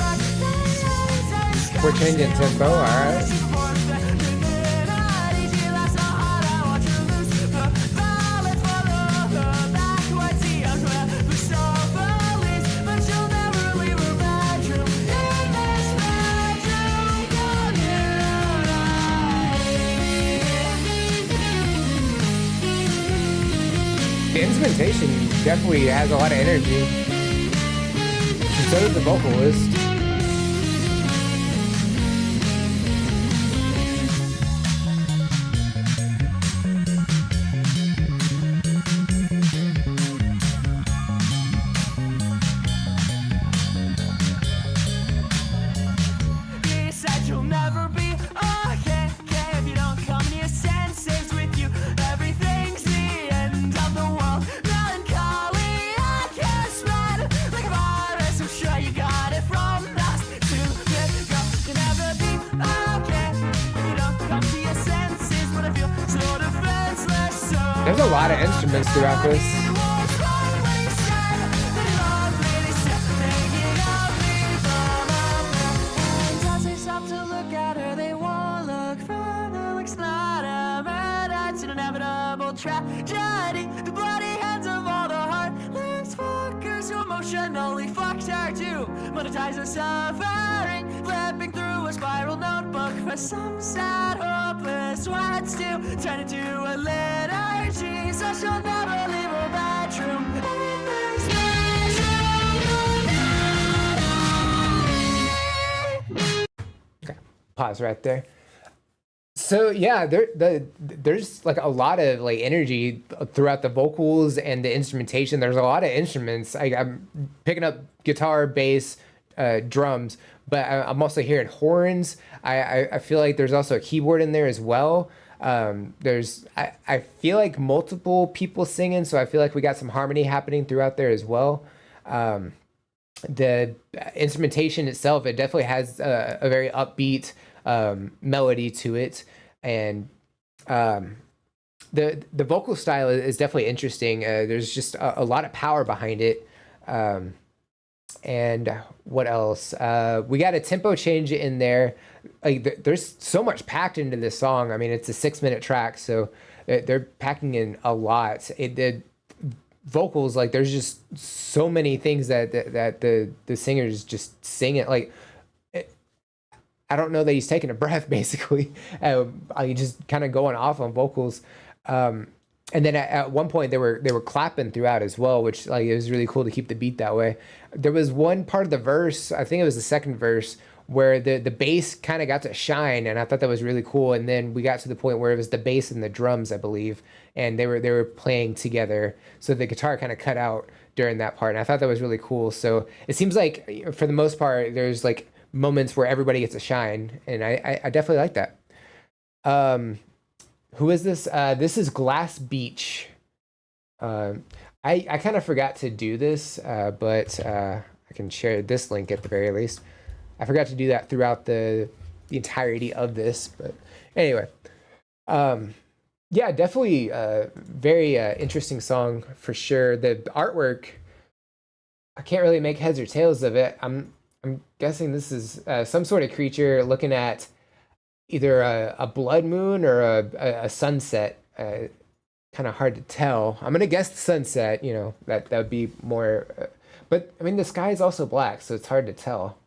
door. We're changing tempo, all right. The instrumentation definitely has a lot of energy. And so does the vocalist. He said you'll never be okay if you don't come to your senses. With you, everything's the end of the world. Melancholy, I can't spread like a virus. I'm sure you got it from us to this girl. You'll never be okay if you don't come to your senses. But I feel so defenseless. So There's a lot of instruments throughout this. Tragedy, the bloody hands of all the heartless fuckers who emotionally fucked her to monetize her suffering, flipping through a spiral notebook for some sad, hopeless words to turn into a liturgy, so she'll never leave her bedroom. Okay, pause right there. So yeah, there's like a lot of like energy throughout the vocals and the instrumentation. There's a lot of instruments. I'm picking up guitar, bass, drums, but I'm also hearing horns. I feel like there's also a keyboard in there as well. I feel like multiple people singing, so I feel like we got some harmony happening throughout there as well. The instrumentation itself, it definitely has a very upbeat melody to it, and the vocal style is definitely interesting. There's just a lot of power behind it. And what else? We got a tempo change in there. Like there's so much packed into this song. I mean, it's a 6-minute track, so they're packing in a lot. The vocals, like there's just so many things that the singers just sing it like. I don't know that he's taking a breath, basically. I just kind of going off on vocals. And then at one point they were clapping throughout as well, which like it was really cool to keep the beat that way. There was one part of the verse, I think it was the second verse, where the bass kind of got to shine, and I thought that was really cool. And then we got to the point where it was the bass and the drums, I believe, and they were playing together. So the guitar kind of cut out during that part, and I thought that was really cool. So it seems like for the most part, there's like moments where everybody gets a shine, and I definitely like that. Who is this? This is Glass Beach. I kind of forgot to do this, but I can share this link at the very least. I forgot to do that throughout the entirety of this, but anyway. Yeah, definitely a very interesting song for sure. The artwork, I can't really make heads or tails of it. I'm guessing this is some sort of creature looking at either a blood moon or a sunset. Kind of hard to tell. I'm gonna guess the sunset. You know, that would be more. But I mean, the sky is also black, so it's hard to tell.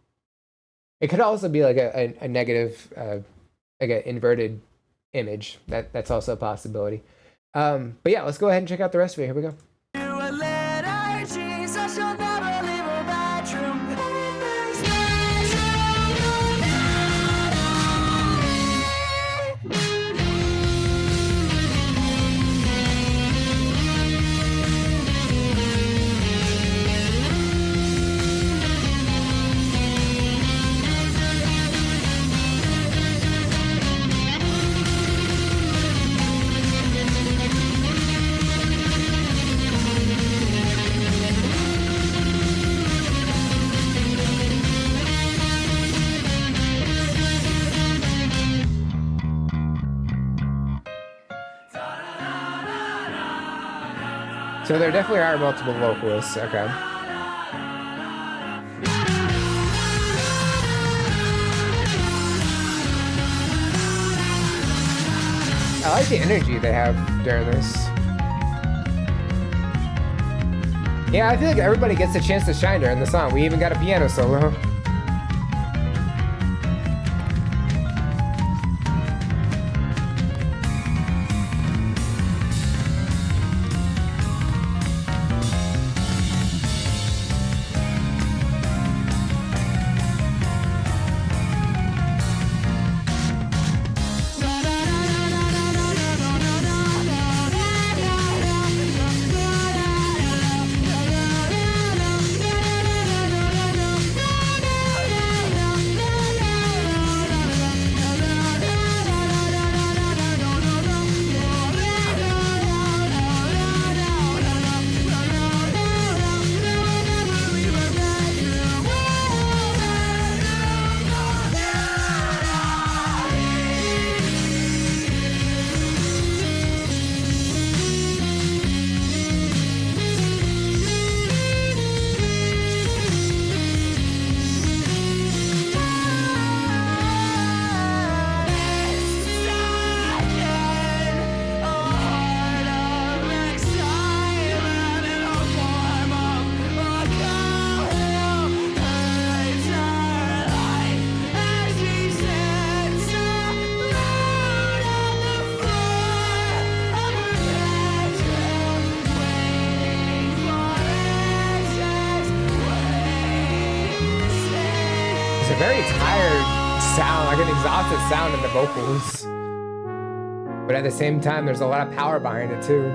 It could also be like a negative, like an inverted image. That's also a possibility. But yeah, let's go ahead and check out the rest of it. Here we go. A liturgy, so she'll never leave her bedroom. So there definitely are multiple vocalists. Okay. I like the energy they have during this. Yeah, I feel like everybody gets a chance to shine during the song. We even got a piano solo. It's a very tired sound, like an exhausted sound in the vocals. But at the same time, there's a lot of power behind it too.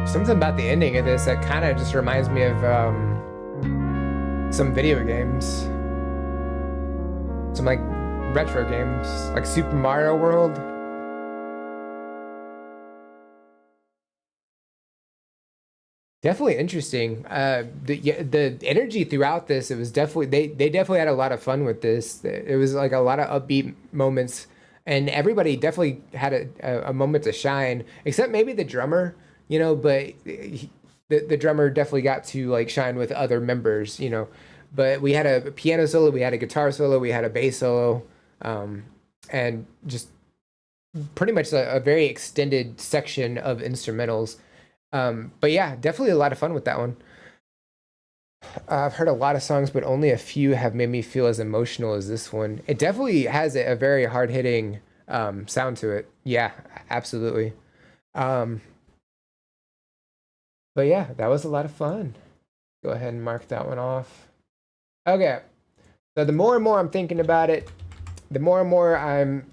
Something about the ending of this that kind of just reminds me of some video games. Some like retro games, like Super Mario World. Definitely interesting. The energy throughout this, it was definitely, they definitely had a lot of fun with this. It was like a lot of upbeat moments, and everybody definitely had a moment to shine, except maybe the drummer. You know, but the drummer definitely got to like shine with other members, you know. But we had a piano solo, we had a guitar solo, we had a bass solo, and just pretty much a very extended section of instrumentals. But yeah, definitely a lot of fun with that one. I've heard a lot of songs, but only a few have made me feel as emotional as this one. It definitely has a very hard-hitting sound to it. Yeah, absolutely. But yeah, that was a lot of fun. Go ahead and mark that one off. Okay. So the more and more I'm thinking about it, the more and more I'm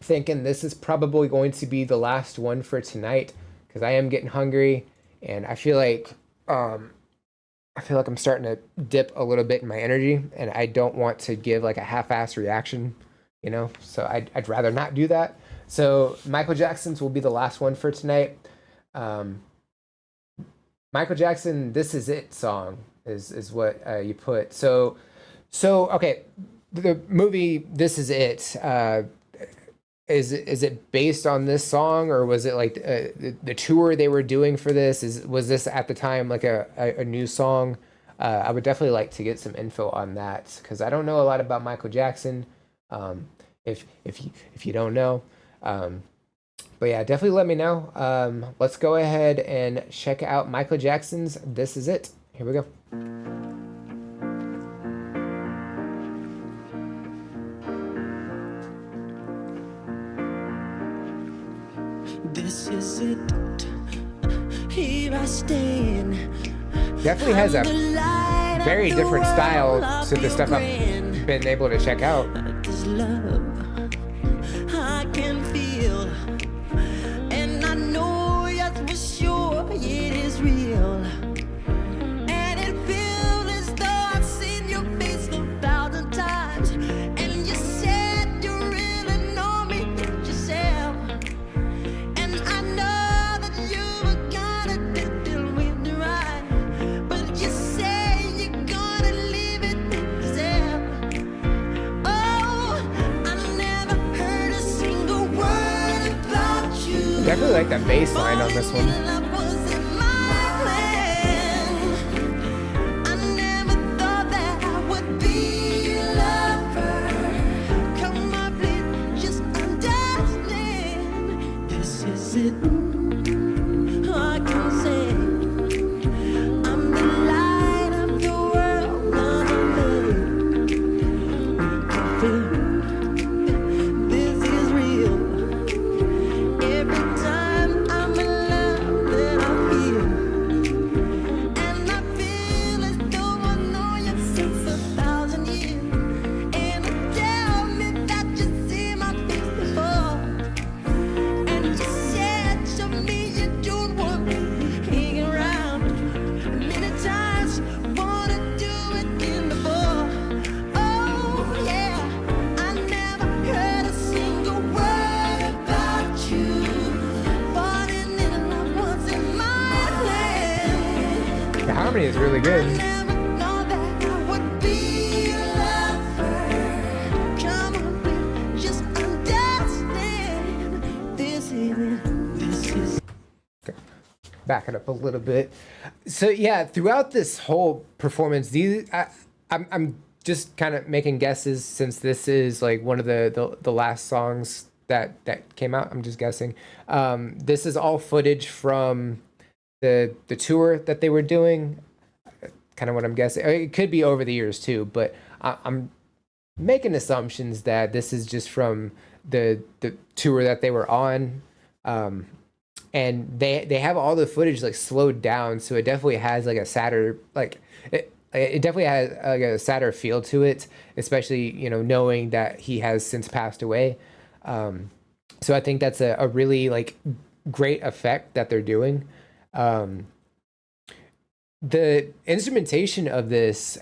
thinking this is probably going to be the last one for tonight because I am getting hungry and I feel like I'm starting to dip a little bit in my energy and I don't want to give like a half-ass reaction, you know? So I'd rather not do that. So Michael Jackson's will be the last one for tonight. Michael Jackson, "This Is It" song is what you put. So okay, the movie "This Is It" is it based on this song or was it like the tour they were doing for this? Was this at the time like a new song? I would definitely like to get some info on that because I don't know a lot about Michael Jackson. If you don't know. But yeah, definitely let me know. Let's go ahead and check out Michael Jackson's "This Is It." Here we go. This is it. Here I stand. Definitely has a very different style to the stuff I've been able to check out. This love I can feel, and I know yes for sure it is real. And it feels as though I've seen your face 1,000 times, and you said you really know me yourself. And I know that you were gonna deal with the right, but you say you're gonna leave it with yourself. Oh, I never heard a single word about you. Definitely like that bass line on this one. Love wasn't my plan. I never thought that I would be your lover. Come on, please, just understand. This is it. I can say I'm the light of the world. I'm the this is real. Every time I'm in love, then I feel, and I feel as though I know you since 1,000 years. And you tell me that you see my face before, and you said to me you don't want me hanging around. Many times wanna do it in the before. Oh yeah, I never heard a single word about you. Falling in love wasn't my plan. The harmony is really good. Never know that I would be your lover. Come on, please, just understand. This is it. This is Back it up a little bit. So yeah, throughout this whole performance, I'm just kind of making guesses since this is like one of the last songs that came out. I'm just guessing. This is all footage from the tour that they were doing. Kind of what I'm guessing. It could be over the years too, but I'm making assumptions that this is just from the tour that they were on. And they have all the footage like slowed down, so it definitely has like a sadder it definitely has like a sadder feel to it, especially knowing that he has since passed away. So I think that's a really like great effect that they're doing. The instrumentation of this,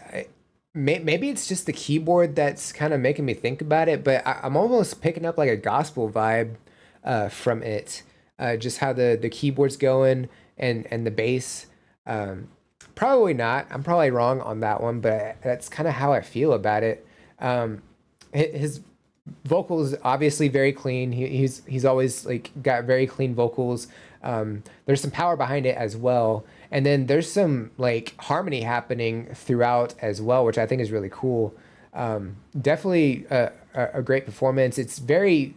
maybe it's just the keyboard that's kind of making me think about it, but I'm almost picking up like a gospel vibe from it. Just how the keyboard's going and the bass. Probably not. I'm probably wrong on that one, but that's kind of how I feel about it. His vocals obviously very clean. He's always like got very clean vocals. There's some power behind it as well, and then there's some like harmony happening throughout as well, which I think is really cool. Definitely a great performance. It's very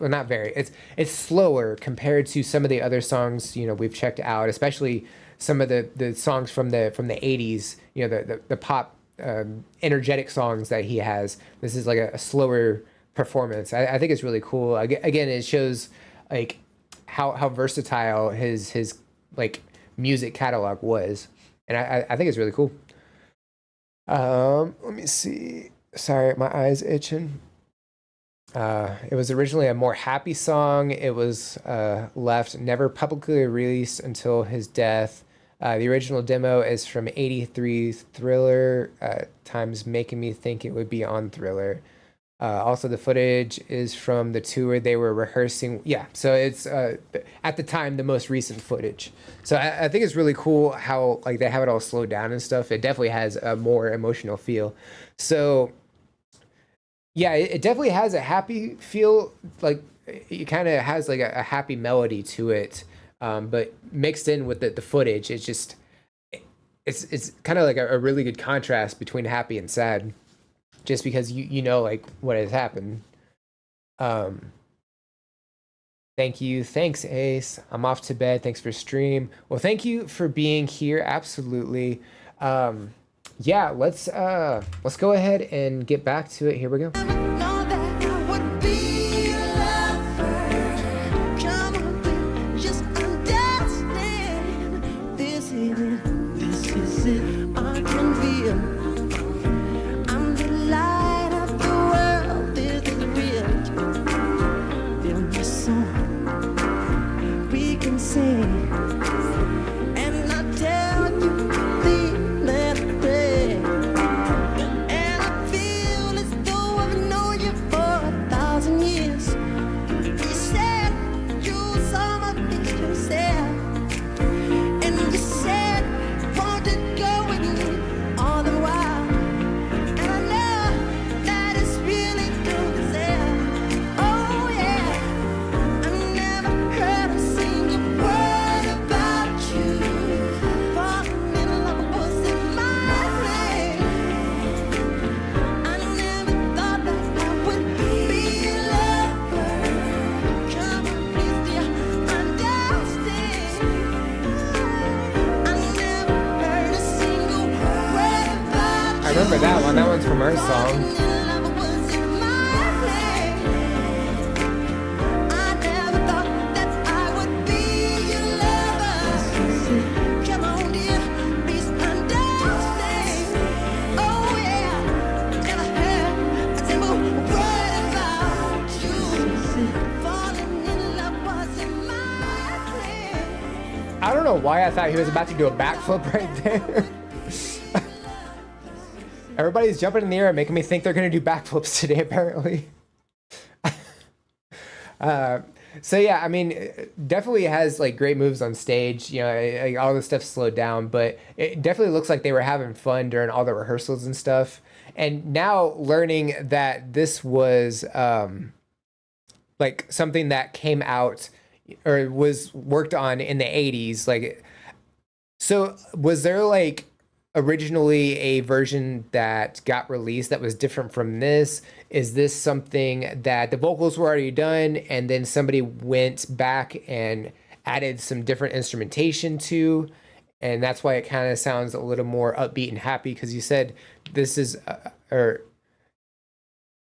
not very. It's slower compared to some of the other songs we've checked out, especially some of the songs from the 80s. The pop energetic songs that he has. This is like a slower performance. I think it's really cool. Again, it shows like how versatile his like music catalog was, and I think it's really cool. Let me see. Sorry, my eye's itching. It was originally a more happy song. It was left never publicly released until his death. The original demo is from '83 Thriller, times making me think it would be on Thriller. Also, the footage is from the tour they were rehearsing. Yeah, so it's at the time the most recent footage. So I think it's really cool how like they have it all slowed down and stuff. It definitely has a more emotional feel. So yeah, it definitely has a happy feel. Like it kind of has like a happy melody to it, but mixed in with the footage, it's just it's kind of like a really good contrast between happy and sad, just because you know like what has happened. Thank you. Thanks, Ace. I'm off to bed. Thanks for stream. Well, thank you for being here. Absolutely. Yeah, let's go ahead and get back to it. Here we go. Know that I would be your lover. Come on, baby, just understand. This is it. I can feel. I'm the light of the world. This is real. Feel my song. We can sing. And I tell you, please let it rain. And I feel as though I've known you for 1,000 years. You said you saw my picture, said, and you said wanted to go with me all the while. And I know that it's really true, said, oh yeah. I never heard a single word about you. Falling in love was in my way. I never thought that I would be a lover. Come on, please, dear, understand. I never heard a single word about I remember that one. That one's from our song. Falling in love was in my way. I never thought that I would be your lover. Come on, dear, please understand. Oh yeah, never heard a single word about you. Falling in love was in my way. I don't know why I thought he was about to do a backflip right there. Everybody's jumping in the air and making me think they're gonna do backflips today, apparently. So yeah, I mean, it definitely has like great moves on stage. You know, all the stuff slowed down, but it definitely looks like they were having fun during all the rehearsals and stuff. And now learning that this was like something that came out or was worked on in the '80s, like, so was there like originally a version that got released that was different from this? Is this something that the vocals were already done and then somebody went back and added some different instrumentation to, and that's why it kind of sounds a little more upbeat and happy? Because you said this is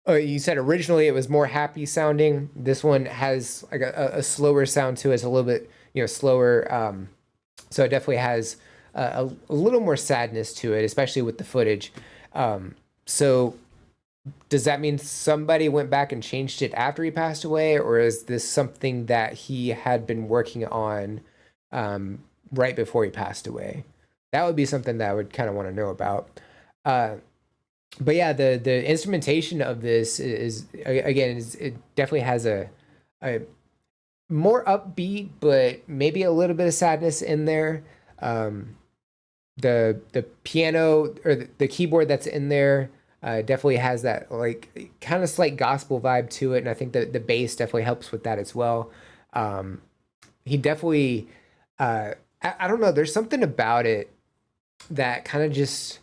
you said originally it was more happy sounding. This one has like a slower sound to it. It's a little bit, you know, slower. So it definitely has a little more sadness to it, especially with the footage. So does that mean somebody went back and changed it after he passed away, or is this something that he had been working on right before he passed away? That would be something that I would kind of want to know about. But yeah, the instrumentation of this is again, it definitely has a more upbeat, but maybe a little bit of sadness in there. The piano or the keyboard that's in there definitely has that like kind of slight gospel vibe to it, and I think that the bass definitely helps with that as well. He definitely I don't know, there's something about it that kind of just,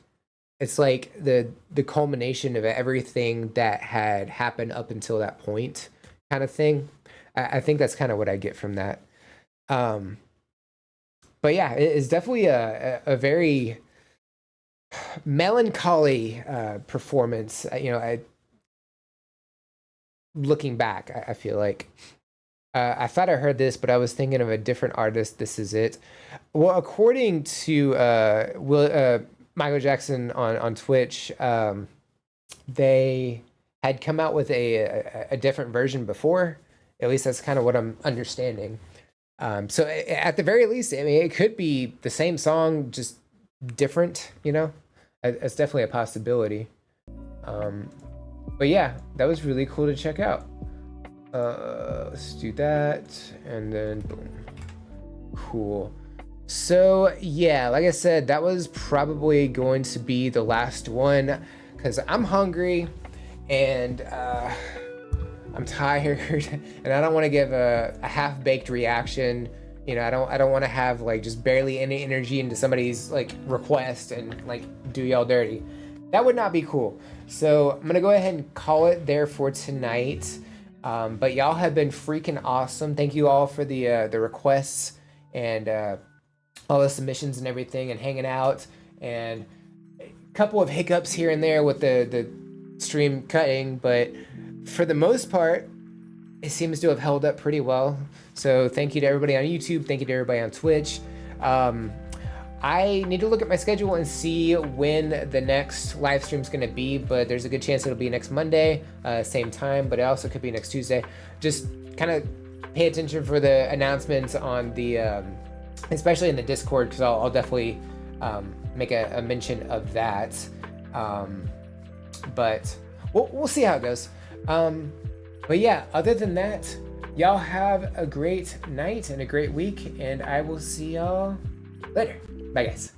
it's like the culmination of everything that had happened up until that point kind of thing. I think that's kind of what I get from that. But yeah, it's definitely a very melancholy performance. You know, looking back, I feel like I thought I heard this, but I was thinking of a different artist. This is it. Well, according to Michael Jackson on Twitch, they had come out with a different version before. At least that's kind of what I'm understanding. So at the very least, I mean, it could be the same song, just different, you know? It's definitely a possibility. But yeah, that was really cool to check out. Let's do that, and then boom. Cool. So yeah, like I said, that was probably going to be the last one because I'm hungry and I'm tired and I don't want to give a half-baked reaction. You know, I don't want to have like just barely any energy into somebody's like request and like do y'all dirty. That would not be cool. So I'm gonna go ahead and call it there for tonight. But y'all have been freaking awesome. Thank you all for the requests and all the submissions and everything and hanging out, and a couple of hiccups here and there with the stream cutting, but for the most part, it seems to have held up pretty well. So thank you to everybody on YouTube. Thank you to everybody on Twitch. I need to look at my schedule and see when the next live stream is going to be, but there's a good chance it'll be next Monday, same time, but it also could be next Tuesday. Just kind of pay attention for the announcements on the, especially in the Discord, because I'll definitely make a mention of that. But we'll see how it goes. But yeah, other than that, y'all have a great night and a great week, and I will see y'all later. Bye, guys.